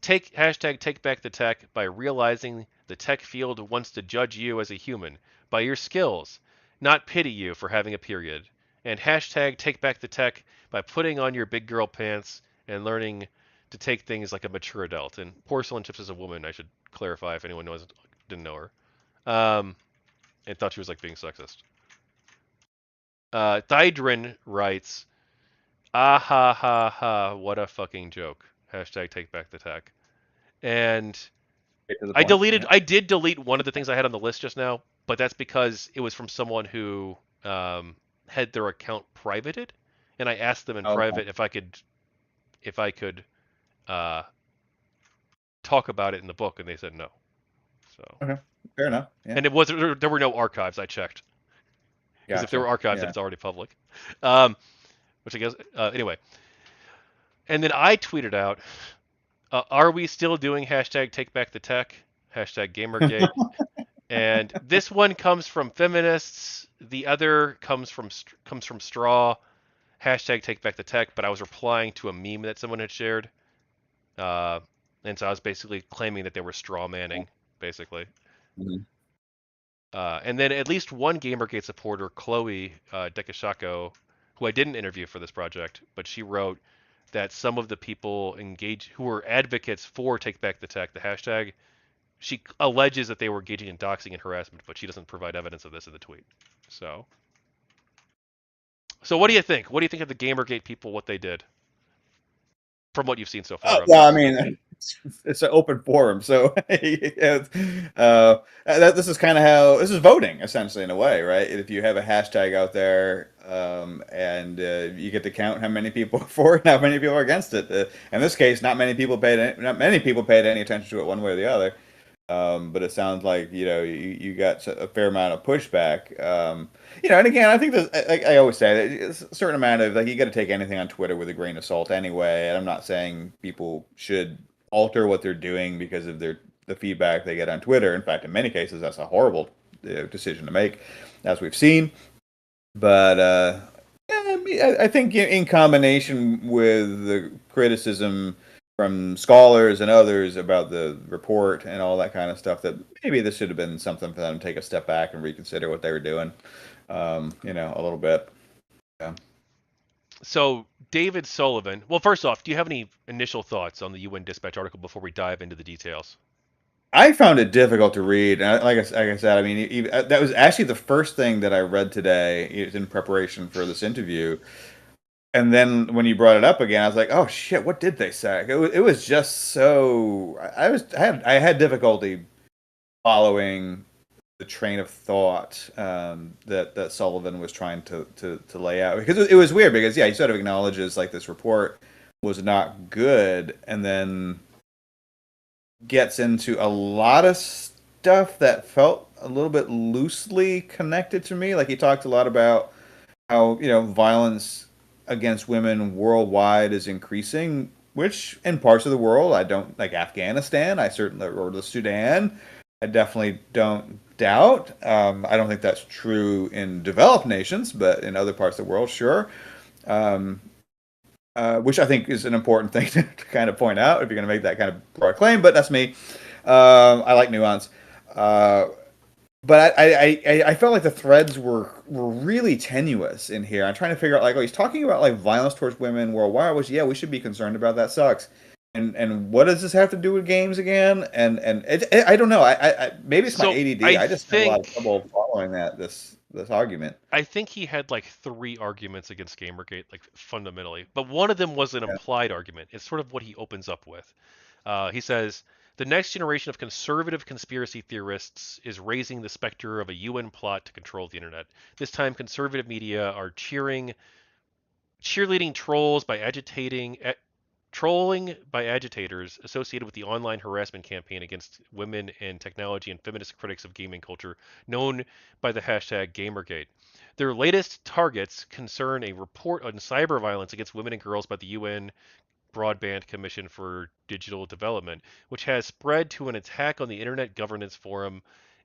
hashtag take back the tech by realizing the tech field wants to judge you as a human by your skills, not pity you for having a period. And hashtag take back the tech by putting on your big girl pants and learning to take things like a mature adult. And Porcelain Chips is a woman, I should clarify if anyone didn't know her. And thought she was like being sexist. Thydrin writes, ah ha ha ha, what a fucking joke. Hashtag take back the tech. And Get to the point. Yeah. I did delete one of the things I had on the list just now, but that's because it was from someone who had their account privated, and I asked them in Okay. private if I could uh, talk about it in the book, and they said no. So, Okay, fair enough. Yeah, and it was there were no archives. I checked because if there gotcha. were archives, then Yeah. it's already public. Um, which I guess anyway. And then I tweeted out, "Are we still doing hashtag Take Back the Tech? Hashtag Gamergate." And this one comes from feminists. The other comes from Straw. Hashtag Take Back the Tech. But I was replying to a meme that someone had shared, uh, and so I was basically claiming that they were straw manning, basically. Mhm. And then at least one Gamergate supporter, Chloe Dekashako, who I didn't interview for this project, but she wrote that some of the people engaged who were advocates for Take Back the Tech, the hashtag, she alleges that they were engaging in doxing and harassment, but she doesn't provide evidence of this in the tweet. So, so what do you think? What do you think of the Gamergate people? What they did, from what you've seen so far, of Well, I course. mean, it's an open forum, so this is kind of how this is voting, essentially, in a way, right? If you have a hashtag out there, and you get to count how many people are for it, and how many people are against it. In this case, not many people paid any attention to it one way or the other. But it sounds like you got a fair amount of pushback. And again, I think that, like I always say, there's a certain amount of, like, you got to take anything on Twitter with a grain of salt anyway. And I'm not saying people should alter what they're doing because of the feedback they get on Twitter. In fact, in many cases, that's a horrible decision to make, as we've seen. But yeah, I think in combination with the criticism from scholars and others about the report and all that kind of stuff, that maybe this should have been something for them to take a step back and reconsider what they were doing, a little bit. Yeah. So David Sullivan. Well, first off, do you have any initial thoughts on the UN Dispatch article before we dive into the details? I found it difficult to read, and like I said, I mean, that was actually the first thing that I read today in preparation for this interview. And then when you brought it up again, I was like, "Oh shit, what did they say?" It was just so I had difficulty following the train of thought, that Sullivan was trying to lay out, because it was weird, because yeah, he sort of acknowledges like this report was not good, and then gets into a lot of stuff that felt a little bit loosely connected to me. Like, he talked a lot about how violence against women worldwide is increasing, which in parts of the world, I don't, like Afghanistan, I certainly, or the Sudan, I definitely don't doubt. I don't think that's true in developed nations, but in other parts of the world, sure. Um, which I think is an important thing to kind of point out if you're going to make that kind of broad claim. But that's me. I like nuance. Uh, but I felt like the threads were really tenuous in here. I'm trying to figure out, like, oh, he's talking about like violence towards women worldwide, which, yeah, we should be concerned about. That sucks. And what does this have to do with games again? And I don't know. Maybe it's my So ADD. I I just had a lot of think trouble following this argument. I think he had like three arguments against Gamergate, like fundamentally. But one of them was an Yeah. implied argument. It's sort of what he opens up with. He says the next generation of conservative conspiracy theorists is raising the specter of a UN plot to control the internet. This time, conservative media are cheerleading trolling by agitators associated with the online harassment campaign against women in technology and feminist critics of gaming culture, known by the hashtag Gamergate. Their latest targets concern a report on cyber violence against women and girls by the UN Broadband Commission for Digital Development, which has spread to an attack on the Internet Governance Forum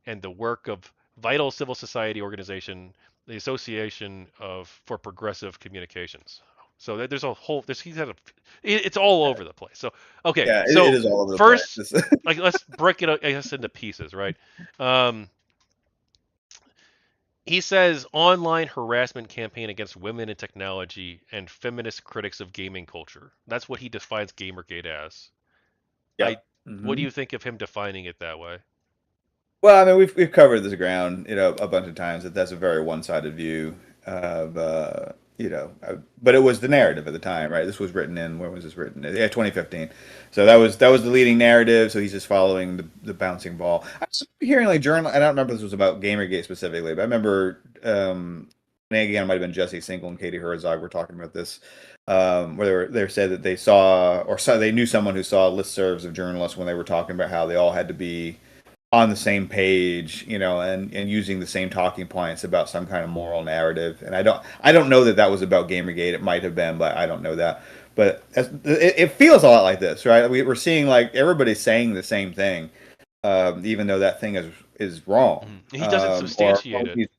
and the work of vital civil society organization, the Association of for Progressive Communications. So there's a whole it's all over the place. So okay, Yeah, it so is all over the first, place. like let's break it I guess into pieces, right? Um, he says online harassment campaign against women in technology and feminist critics of gaming culture. That's what he defines Gamergate as. I Yep. What do Hmm. you think of him defining it that way? Well, I mean, we've covered this ground, a bunch of times, that that's a very one-sided view of, but it was the narrative at the time, right? This was written in, when was this written? Yeah, 2015. So that was the leading narrative. So he's just following the bouncing ball. I was hearing like journal. I don't remember if this was about Gamergate specifically, but I remember, and again, it might have been Jesse Single and Katie Herzog were talking about this, where they said that they knew someone who saw listservs of journalists when they were talking about how they all had to be on the same page, and using the same talking points about some kind of moral narrative. And I don't know that that was about Gamergate. It might have been, but I don't know that. But it feels a lot like this, right? We're seeing like everybody's saying the same thing, even though that thing is wrong, Mhm. He doesn't or substantiate it.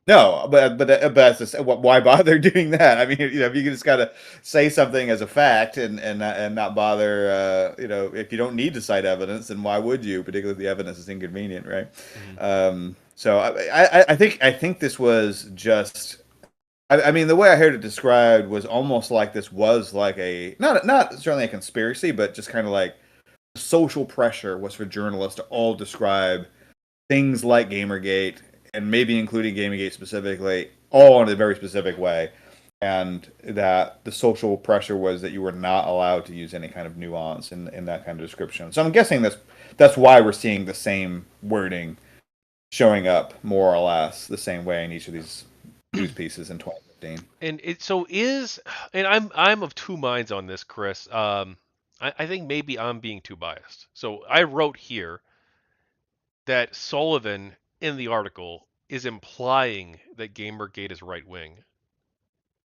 no, but that's just, why bother doing that? I mean, if you just gotta say something as a fact and not bother, if you don't need to cite evidence, then why would you? Particularly if the evidence is inconvenient, right? Mhm. So I think this was just. I mean, the way I heard it described was almost like this was like a not certainly a conspiracy, but just kind of like social pressure was for journalists to all describe things like Gamergate and maybe including Gamergate specifically, all in a very specific way. And that the social pressure was that you were not allowed to use any kind of nuance in that kind of description. So I'm guessing that's why we're seeing the same wording showing up more or less the same way in each of these news pieces in 2015. And it so is, and I'm of two minds on this, Chris. I think maybe I'm being too biased. So I wrote here that Sullivan in the article is implying that Gamergate is right wing,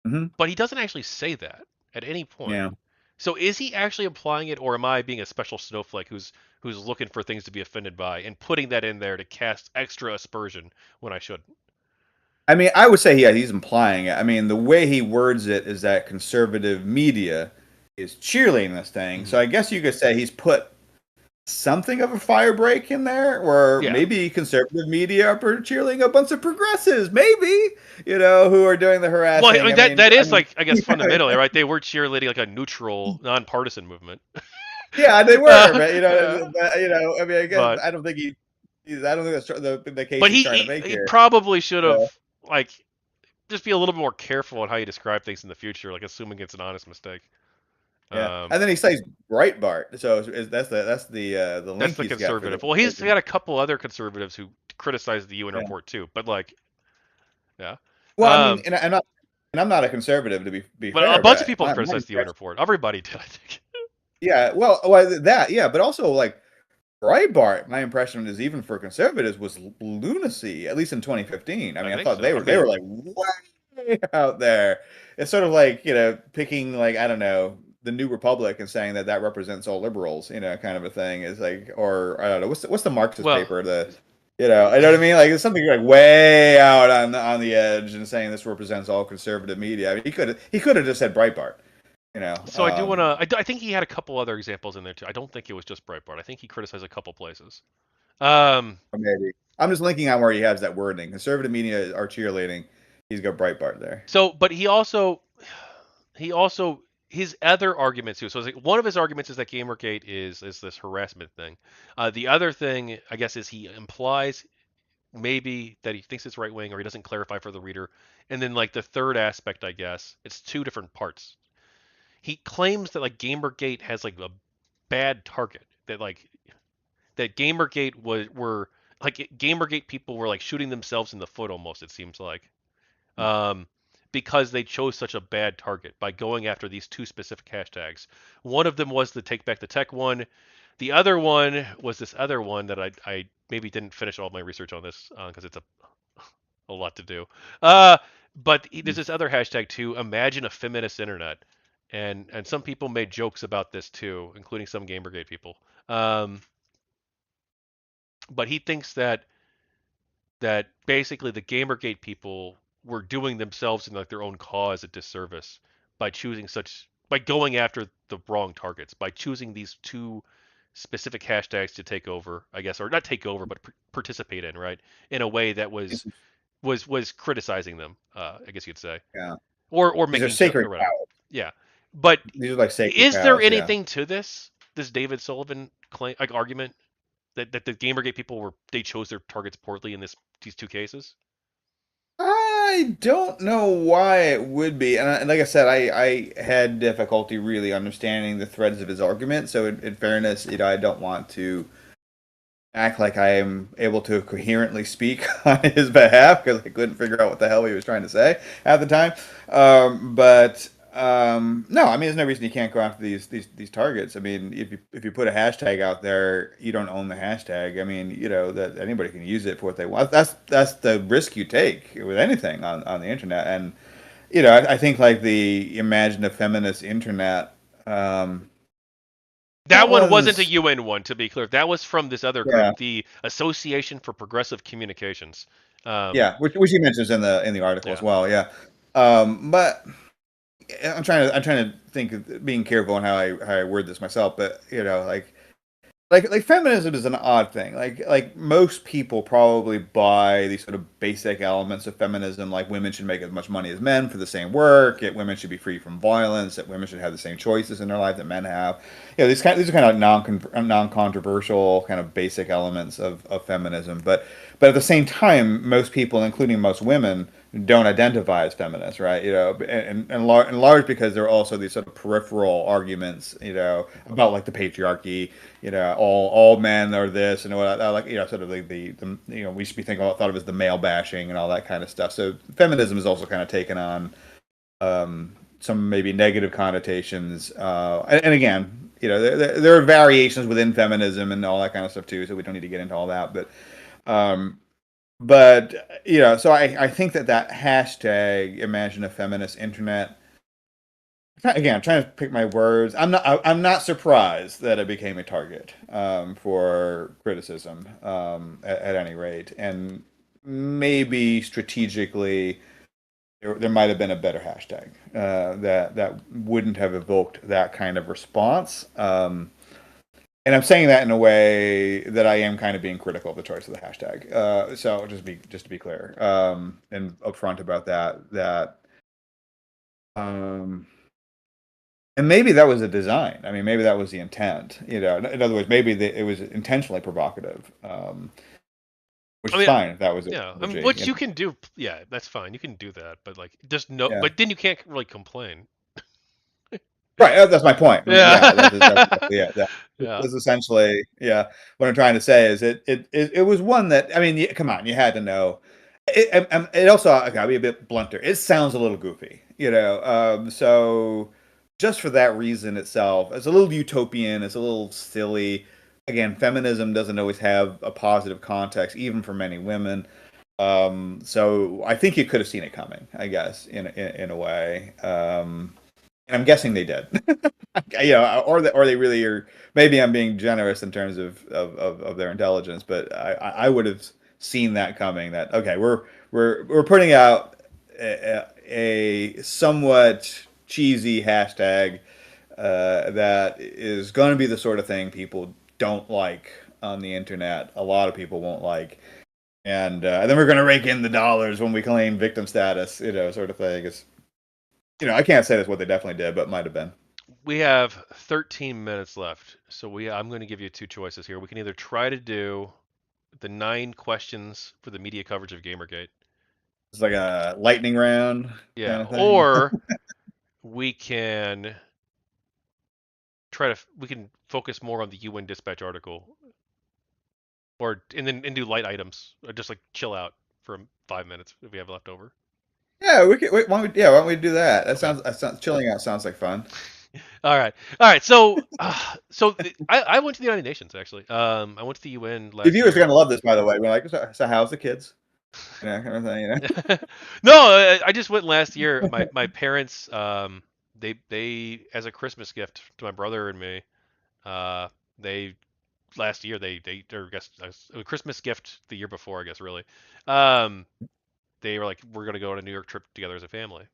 Hmm. but he doesn't actually say that at any point. Yeah. So is he actually implying it, or am I being a special snowflake who's looking for things to be offended by and putting that in there to cast extra aspersion when I shouldn't? I mean, I would say, yeah, he's implying it. I mean, the way he words it is that conservative media is cheerleading this thing. Hmm. So I guess you could say he's put something of a fire break in there, or Yeah. maybe conservative media are cheerleading a bunch of progressives, maybe, who are doing the Well, I harassing. mean I that mean, that I is mean, like I guess fundamentally right. They were cheerleading like a neutral, nonpartisan movement. yeah, they were, uh, but yeah. I mean, I guess But I don't think I don't think that's the case but he's he, trying to he make he here. probably should Yeah. have like just be a little bit more careful on how you describe things in the future, like assuming it's an honest mistake. Yeah, Um, and then he says Breitbart. So that's the that's link the he's got for conservative. the. Well, he's got a couple other conservatives who criticize the UN Yeah. report too, but like, yeah. Well, I mean, Um, and I'm not a conservative to be but a fair, bunch of but people my criticize the UN report. Everybody did, I think. yeah, well, that, yeah, but also like Breitbart, my impression is even for conservatives was lunacy, at least in 2015. I I mean, I think thought so. they I were they were mean, like way out there. It's sort of like picking like I don't know the New Republic and saying that represents all liberals, kind of a thing. Is like or I don't know what's the Marxist well, paper I know what I mean? Like it's something like way out on the edge and saying this represents all conservative media. I mean, he could have just said Breitbart, you know. so I do want Um, to. I think he had a couple other examples in there too. I don't think it was just Breitbart. I think he criticized a couple places. Um, Or maybe. I'm just linking on where he has that wording. Conservative media are cheerleading. He's got Breitbart there. so, but he also his other arguments too. So it's like one of his arguments is that GamerGate is this harassment thing. The other thing, I guess, is he implies maybe that he thinks it's right wing or he doesn't clarify for the reader. And then like the third aspect, I guess, it's two different parts. He claims that like GamerGate has like a bad target. That GamerGate were like GamerGate people were like shooting themselves in the foot almost. It seems like um, because they chose such a bad target by going after these two specific hashtags. One of them was the Take Back the Tech one. The other one was this other one that I maybe didn't finish all my research on this because it's a lot to do. Uh, but there's this other hashtag too. Imagine a feminist internet, and some people made jokes about this too, including some GamerGate people. Um, but he thinks that basically the Gamergate people were doing themselves and like their own cause a disservice by going after the wrong targets, by choosing these two specific hashtags to take over, I guess, or not take over, but participate in, right, in a way that was criticizing them, I guess you could say, Yeah. or These are making joke sacred or whatever. cows. Yeah, but These are like sacred is there cows. Yeah. anything to this David Sullivan claim like argument that the Gamergate people they chose their targets poorly in these two cases? I don't know why it would be, and like I said, I had difficulty really understanding the threads of his argument. So in fairness, I don't want to act like I am able to coherently speak on his behalf because I couldn't figure out what the hell he was trying to say at the time. But No, I mean, there's no reason you can't go after these targets. I mean, if you put a hashtag out there, you don't own the hashtag. I mean, that anybody can use it for what they want. That's the risk you take with anything on the internet. And I think like the Imagine a Feminist Internet, That that one wasn't a one's UN one, to be clear. That was from this other yeah, group, the Association for Progressive Communications. yeah, which he mentions in the article as Yeah. well. Yeah, but I'm trying to think of being careful on how I word this myself. But like feminism is an odd thing. Like most people probably buy these sort of basic elements of feminism, like women should make as much money as men for the same work, that women should be free from violence, that women should have the same choices in their life that men have. These are kind of non-controversial kind of basic elements of feminism. But at the same time, most people, including most women, don't identify as feminists, right? And large because there are also these sort of peripheral arguments, about like the patriarchy, all men are this and what like, sort of like the we should be thought of as the male bashing and all that kind of stuff. So feminism is also kind of taken on some maybe negative connotations. And again, there are variations within feminism and all that kind of stuff too. So we don't need to get into all that, um, so I think that hashtag Imagine a Feminist Internet. Again, I'm trying to pick my words. I'm not surprised that it became a target for criticism at any rate, and maybe strategically there might have been a better hashtag that wouldn't have evoked that kind of response. And I'm saying that in a way that I am kind of being critical of the choice of the hashtag. So just to be clear and upfront about that. Um, And maybe that was a design. I mean, maybe that was the intent. In other words, maybe it was intentionally provocative, which I is mean, fine if that was a yeah. I mean, strategy. which you can do. Yeah, that's fine. You can do that, but like, just no. Yeah, But then you can't really complain. right. That's my point. Yeah, that's Yeah. exactly it. Yeah. That's essentially what I'm trying to say is it was one that I mean, come on, you had to know. It also I gotta be a bit blunter. It sounds a little goofy, so just for that reason itself, it's a little utopian. It's a little silly. Again, feminism doesn't always have a positive context, even for many women. So I think you could have seen it coming, I guess, in a way. And I'm guessing they did. Or they really are. Maybe I'm being generous in terms of their intelligence, but I would have seen that coming. That okay, we're putting out a somewhat cheesy hashtag that is going to be the sort of thing people don't like on the internet. A lot of people won't like, and then we're going to rake in the dollars when we claim victim status, sort of thing. I can't say that's what they definitely did, but might have been. We have 13 minutes left, so I'm going to give you two choices here. We can either try to do the 9 questions for the media coverage of GamerGate. It's like a lightning round Yeah, kind of thing. or we can we can focus more on the UN Dispatch article, or and do light items, or just like chill out for 5 minutes if we have left over. Yeah, we could. Wait, why don't we do that? Okay. That sounds chilling out. Sounds like fun. All right. All right. I went to the United Nations actually. I went to the UN The last viewers are year. gonna love this, by the way. We're like, so how's the kids? Kind of thing. No, I just went last year. My parents, they as a Christmas gift to my brother and me, uh, they last year or I guess a Christmas gift the year before, I guess really, um, they were like, we're gonna go on a New York trip together as a family,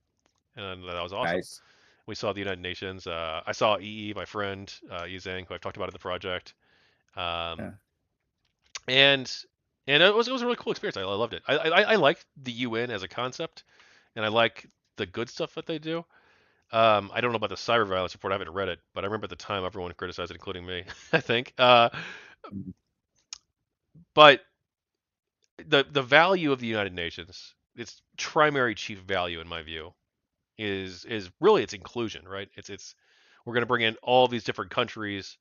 and that was awesome. Nice. We saw the United Nations. I saw EE, my friend, Yizang, who I've talked about in the project, um, Yeah. and it was a really cool experience. I loved it. I like the UN as a concept, and I like the good stuff that they do. I don't know about the cyber violence report. I haven't read it, but I remember at the time everyone criticized it, including me. I think. But the value of the United Nations, its primary chief value, in my view, is really its inclusion. Right? It's we're going to bring in all these different countries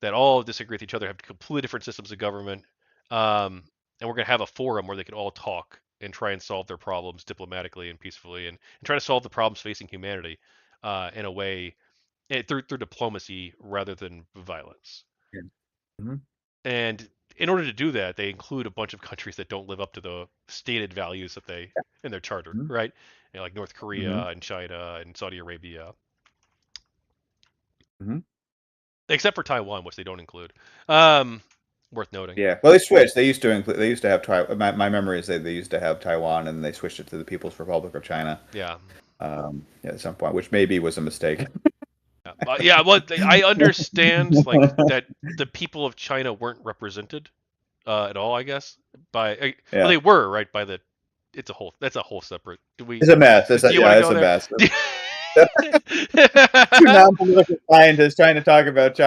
that all disagree with each other, have completely different systems of government, and we're going to have a forum where they can all talk and try and solve their problems diplomatically and peacefully, and try to solve the problems facing humanity. in a way through diplomacy rather than violence. Yeah. Hmm. And in order to do that, they include a bunch of countries that don't live up to the stated values that they in their charter, Hmm. right? Like North Hmm. Korea and China and Saudi Arabia, Hmm. except for Taiwan, which they don't include. Um, Worth noting. Yeah. Well, they switched. They used to include. They used to have Taiwan. My memory is they used to have Taiwan, and they switched it to the People's Republic of China. Yeah. Yeah, at some point, which maybe was a mistake. Yeah. Well, I understand like that the people of China weren't represented at all. I guess well, Yeah. they were right by the. It's a whole. That's a whole separate. Do we? It's a mess. Do you want to It's go a there? mess. Two non-political scientists trying to talk about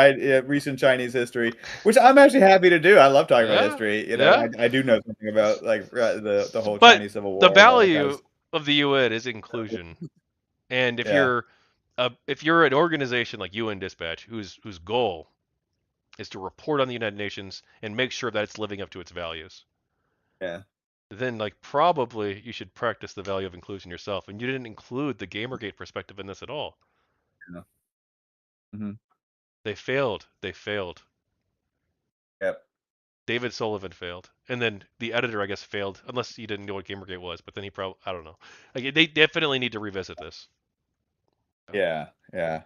recent Chinese history, which I'm actually happy to do. I love talking about Yeah. history. Yeah. I do know something about like the whole But Chinese Civil the War and all that kind of value stuff. of the UN is inclusion. And Yeah, if you're an organization like UN Dispatch, whose goal is to report on the United Nations and make sure that it's living up to its values, yeah, then like probably you should practice the value of inclusion yourself. And you didn't include the GamerGate perspective in this at all. yeah. Hmm. They failed. They failed. Yep, David Sullivan failed, and then the editor, I guess, failed. Unless he didn't know what GamerGate was, but then he probably I don't know. Like they definitely need to revisit this. yeah, yeah.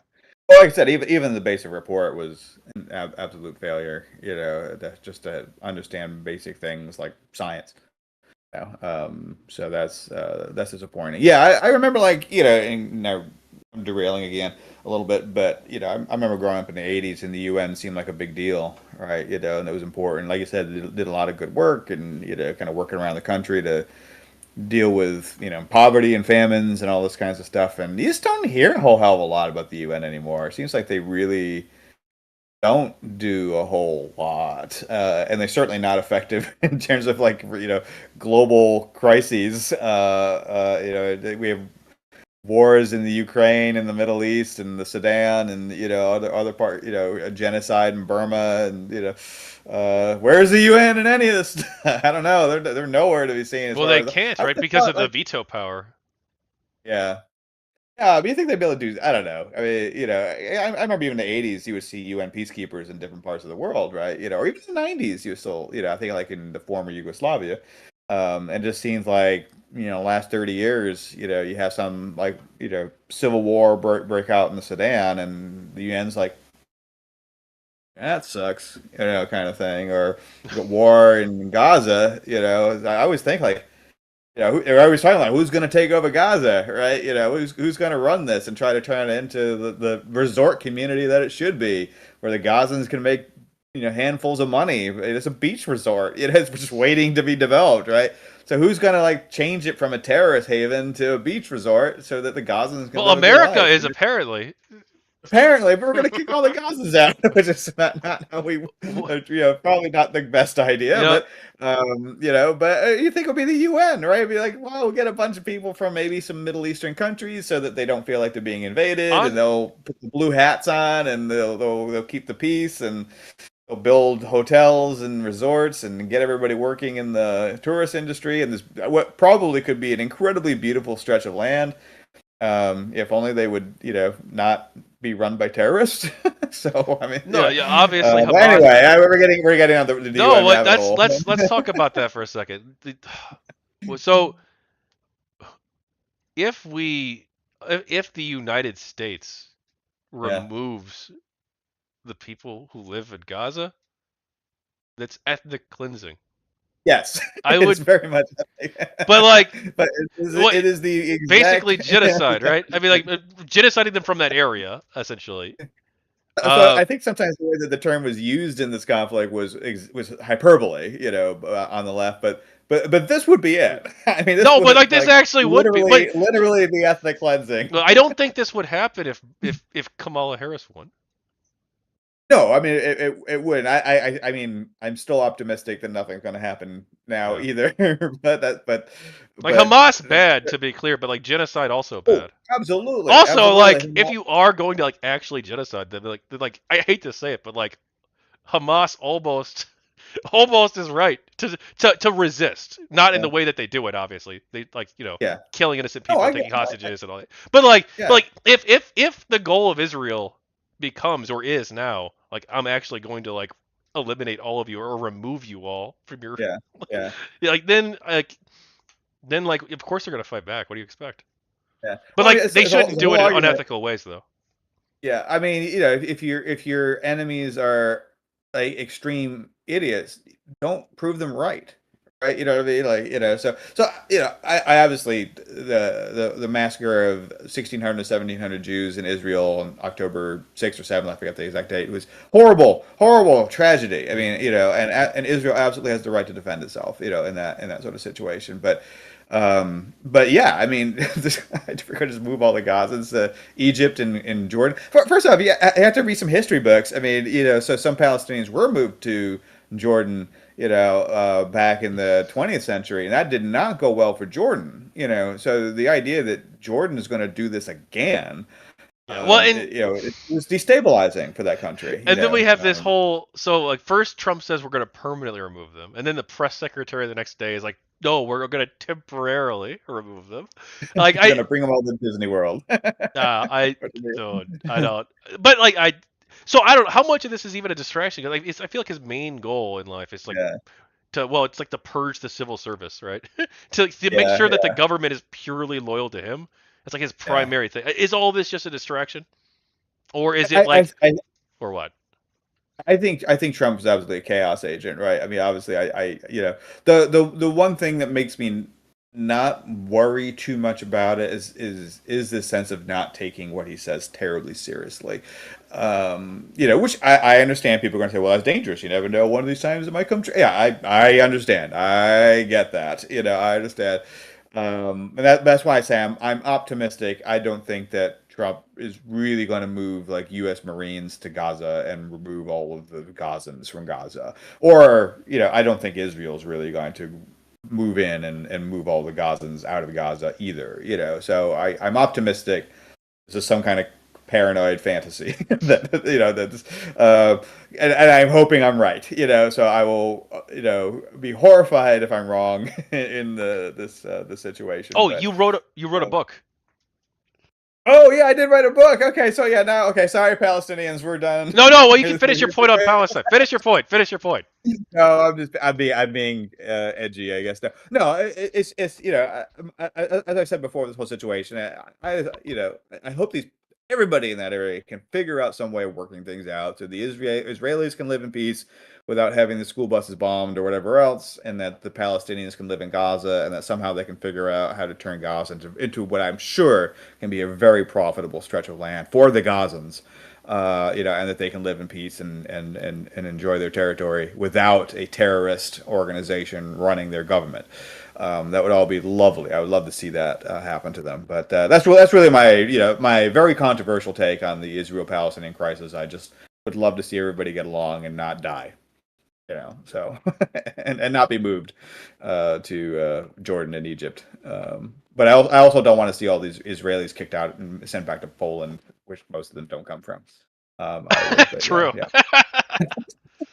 Well, like I said, even the basic report was an absolute failure. Just to understand basic things like science. So that's disappointing. Yeah, I remember like and now I'm derailing again a little bit, but I remember growing up in the '80s and the UN seemed like a big deal, right? And it was important. Like you said, it did a lot of good work and kind of working around the country to deal with poverty and famines and all this kinds of stuff. And you just don't hear a whole hell of a lot about the UN anymore. It seems like they really don't do a whole lot, and they're certainly not effective in terms of like global crises. We have wars in the Ukraine and the Middle East and the Sudan and other part a genocide in Burma and where's the UN in any of this? I don't know. They're nowhere to be seen as Well, far they as can't, I would right? have Because of thought. the Like, veto power. yeah. Yeah, but you think they'd be able to do? I don't know. I mean, I remember even in the '80s, you would see UN peacekeepers in different parts of the world, right? Or even in the '90s, you still, I think like in the former Yugoslavia, and it just seems like last 30 years, you have some like civil war break out in the Sudan, and the UN's like that sucks, kind of thing, or you got war in Gaza. I always think like they're always talking like who's going to take over Gaza, right? Who's going to run this and try to turn it into the resort community that it should be, where the Gazans can make handfuls of money. It's a beach resort. It's just waiting to be developed, right? So who's going to like change it from a terrorist haven to a beach resort so that the Gazans can Well, live a good America life? is apparently. Apparently, but we're going to kick all the Gazans out, which is not how we, probably not the best You idea, know, but you think it'll be the UN, right? It'd be like, well, we'll get a bunch of people from maybe some Middle Eastern countries so that they don't feel like they're being invaded, and on they'll put the blue hats on, and they'll keep the peace, and they'll build hotels and resorts, and get everybody working in the tourist industry, and this what probably could be an incredibly beautiful stretch of land. If only they would, not be run by terrorists. So I mean, no, yeah, obviously But Hamas. anyway, we're getting on the No, UN rabbit hole. let's talk about that for a second. So if we if the United States Yeah. removes the people who live in Gaza, that's ethnic cleansing. Yes, I it's would, very much. but like, But what it is the exact. basically genocide, right? I mean, like genociding them from that area, essentially. So Uh, I think sometimes the way that the term was used in this conflict was hyperbole, on the left, but this would be it. I mean, this no, but would like this like actually would be, but literally be ethnic cleansing. I don't think this would happen if Kamala Harris won. No, I mean it would. I mean I'm still optimistic that nothing's going to happen now Yeah. either. Like But Hamas bad to be clear, but like genocide also oh, bad. absolutely, Also, like absolutely. if you are going to I hate to say it, but like Hamas almost almost is right to resist, not in Yeah. the way that they do it. Obviously, they like Yeah. killing innocent No, people I and get. taking hostages and all that. But Yeah. like if the goal of Israel becomes or is now like I'm actually going to like eliminate all of you or remove you all from your Yeah. Yeah. yeah, then like of course they're gonna fight back. What do you expect? Yeah. But Well, I mean, like they shouldn't the do whole it in argument. unethical ways though. Yeah, I mean, if your enemies are like extreme idiots, don't prove them right, right? You know what I mean? Like, I obviously the massacre of 1,600 to 1,700 Jews in Israel on October 6th or 7th, I forget the exact date, was horrible, horrible tragedy. I mean, and Israel absolutely has the right to defend itself, in that sort of situation. But yeah, I mean, if we're gonna just move all the Gazans to Egypt and Jordan. First off, yeah, I have to read some history books. I mean, so some Palestinians were moved to Jordan, back in the 20th century, and that did not go well for Jordan. So the idea that Jordan is going to do this again, Yeah. Well, and it was destabilizing for that country. and then we have this whole like first Trump says we're going to permanently remove them, and then the press secretary the next day is like, no, we're going to temporarily remove them. Like We're going to bring them all to Disney World. I don't, I don't, but like so I don't. How much of this is even a distraction? 'Cause, like I feel like his main goal in life is like Yeah, it's like to purge the civil service, right? to make yeah, sure that the government is purely loyal to him. It's like his yeah. primary thing. Is all this just a distraction, or is it I, like, I, or what? I think Trump is absolutely a chaos agent, right? I mean, obviously, the one thing that makes me not worry too much about it is this sense of not taking what he says terribly seriously. Which I understand people are going to say, well, that's dangerous. You never know. One of these times it might come true. Yeah, I understand. I get that. I understand. And that's why I say I'm optimistic. I don't think that Trump is really going to move like U.S. Marines to Gaza and remove all of the Gazans from Gaza. Or, I don't think Israel's really going to move in and move all the Gazans out of Gaza either. So I'm optimistic. This is some kind of paranoid fantasy that that's and I'm hoping I'm right. So I will be horrified if I'm wrong in this situation. Oh, But you wrote a uh, book. oh yeah, I did write a book. Okay, so yeah, now okay, sorry Palestinians, we're done. No. Well, you can finish your point on Palestine. Finish your point. Finish your point. No, I'm being edgy, I guess. No, it's as I said before, this whole situation. I hope everybody in that area can figure out some way of working things out, so the Israelis can live in peace without having the school buses bombed or whatever else, and that the Palestinians can live in Gaza, and that somehow they can figure out how to turn Gaza into what I'm sure can be a very profitable stretch of land for the Gazans, and that they can live in peace and enjoy their territory without a terrorist organization running their government. That would all be lovely. I would love to see that happen to them. But that's really my very controversial take on the Israel-Palestinian crisis. I just would love to see everybody get along and not die. So and not be moved to Jordan and Egypt. But I also don't want to see all these Israelis kicked out and sent back to Poland, which most of them don't come from. Either, but True. yeah.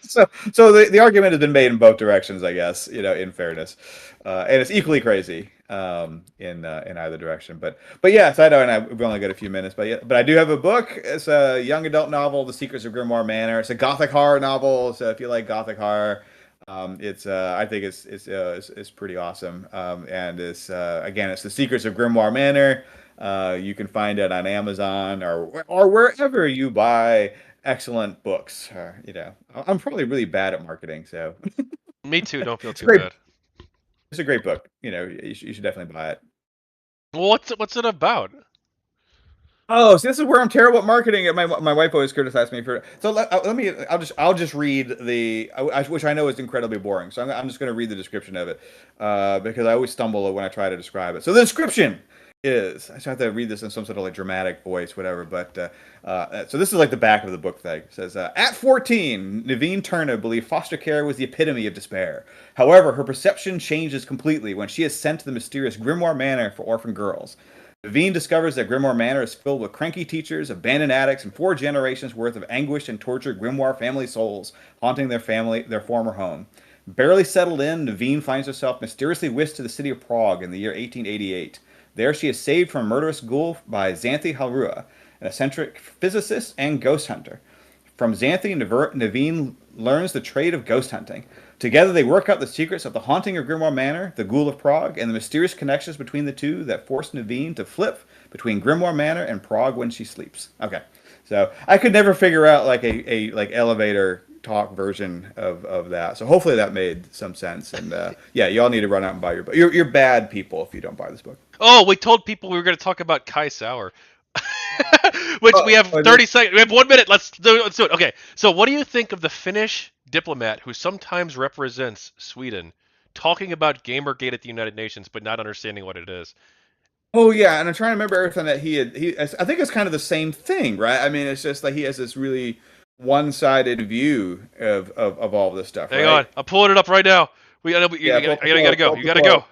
So the argument has been made in both directions, I guess. In fairness, and it's equally crazy in either direction. But yeah, so I know, and we've only got a few minutes, but I do have a book. It's a young adult novel, The Secrets of Grimoire Manor. It's a gothic horror novel. So if you like gothic horror, it's I think it's pretty awesome. And it's again, it's The Secrets of Grimoire Manor. You can find it on Amazon or wherever you buy excellent books. I'm probably really bad at marketing, so Me too. Don't feel it's a too great bad. it's a great book. You should definitely buy it. Well, what's it about? Oh, so this is where I'm terrible at marketing. My wife always criticized me for it. So let me. I'll just read which I know is incredibly boring. So I'm just going to read the description of it because I always stumble when I try to describe it. So the description is I have to read this in some sort of like dramatic voice, whatever. But so this is like the back of the book thing. It says at 14, Naveen Turner believed foster care was the epitome of despair. However, her perception changes completely when she is sent to the mysterious Grimoire Manor for orphan girls. Naveen discovers that Grimoire Manor is filled with cranky teachers, abandoned attics, and 4 generations worth of anguished and tortured Grimoire family souls haunting their former home. Barely settled in, Naveen finds herself mysteriously whisked to the city of Prague in the year 1888. There she is saved from a murderous ghoul by Xanthi Halrua, an eccentric physicist and ghost hunter. From Xanthi, Naveen learns the trade of ghost hunting. Together, they work out the secrets of the haunting of Grimoire Manor, the Ghoul of Prague, and the mysterious connections between the two that force Naveen to flip between Grimoire Manor and Prague when she sleeps. Okay, so I could never figure out like a like elevator talk version of that. So hopefully that made some sense. And yeah, y'all need to run out and buy your book. You're bad people if you don't buy this book. Oh, we told people we were going to talk about Kai Sauer. Which we have Oh, 30 seconds. We have 1 minute. Let's do it. Okay. So, what do you think of the Finnish diplomat who sometimes represents Sweden talking about Gamergate at the United Nations but not understanding what it is? oh yeah, and I'm trying to remember everything that he had. I think it's kind of the same thing, right? I mean, it's just like he has this really one-sided view of all this stuff, Hang right? on. I'm pulling it up right now. Yeah, You gotta go. You gotta go.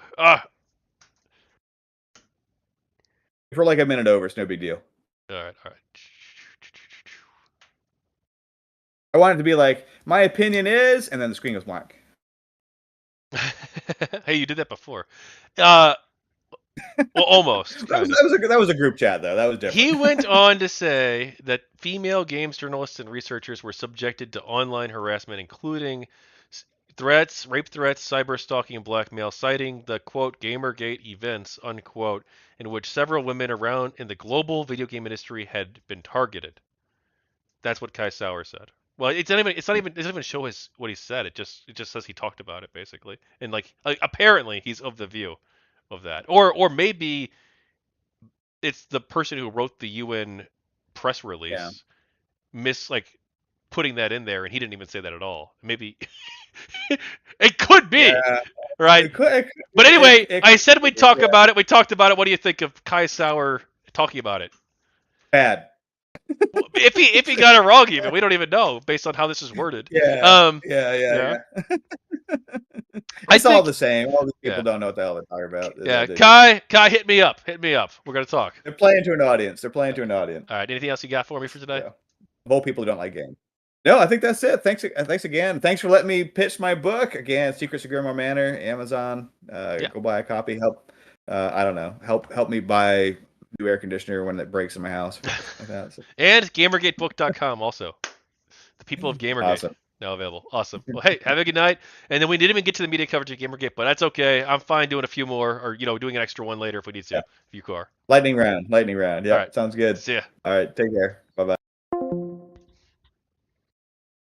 for like a minute over, it's no big deal. All right. All I want it to be like, my opinion is, and then the screen goes blank. right. Hey, you did that before. Uh, well, almost. That was Kind of. that was a that was a group chat though. That was He different. went on to say that female games journalists and researchers were subjected to online harassment, including threats, rape threats, cyber stalking, and blackmail, citing the quote Gamergate events unquote, in which several women around in the global video game industry had been targeted. That's what Kai Sauer said. Well, it doesn't even show his what he said. It just says he talked about it basically, and like apparently he's of the view of that, or maybe it's the person who wrote the UN press Yeah, release like putting that in there, and he didn't even say that at all. Maybe it could be yeah. right. It could. But anyway, It I said we'd talk yeah. about it. We talked about it. What do you think of Kai Sauer talking about it? Bad. If he got it wrong, even we don't even know based on how this is worded. Yeah, Um, yeah, yeah, yeah, yeah. I It's all think the same. All these people yeah, don't know what the hell they're talking about. yeah. They just Kai, hit me up. Hit me up. We're gonna talk. they're playing to an audience. They're playing to an audience. All right. Anything else you got for me for today? So, whole people who don't like games. No, I think that's it. Thanks again. Thanks for letting me pitch my book again. Secrets of Grimoire Manor, Amazon. Yeah. Go buy a copy. Help. I don't know. Help me buy new air conditioner when it breaks in my house. Like that. So, And GamerGateBook.com also. The people of Gamergate awesome. now available. Awesome. Well, hey, have a good night. And then we didn't even get to the media coverage of Gamergate, but that's okay. I'm fine doing a few more, or doing an extra one later if we need to. Yeah. If you are. Lightning round. Lightning round. All Yep. right. Sounds good. See ya. All right. Take care.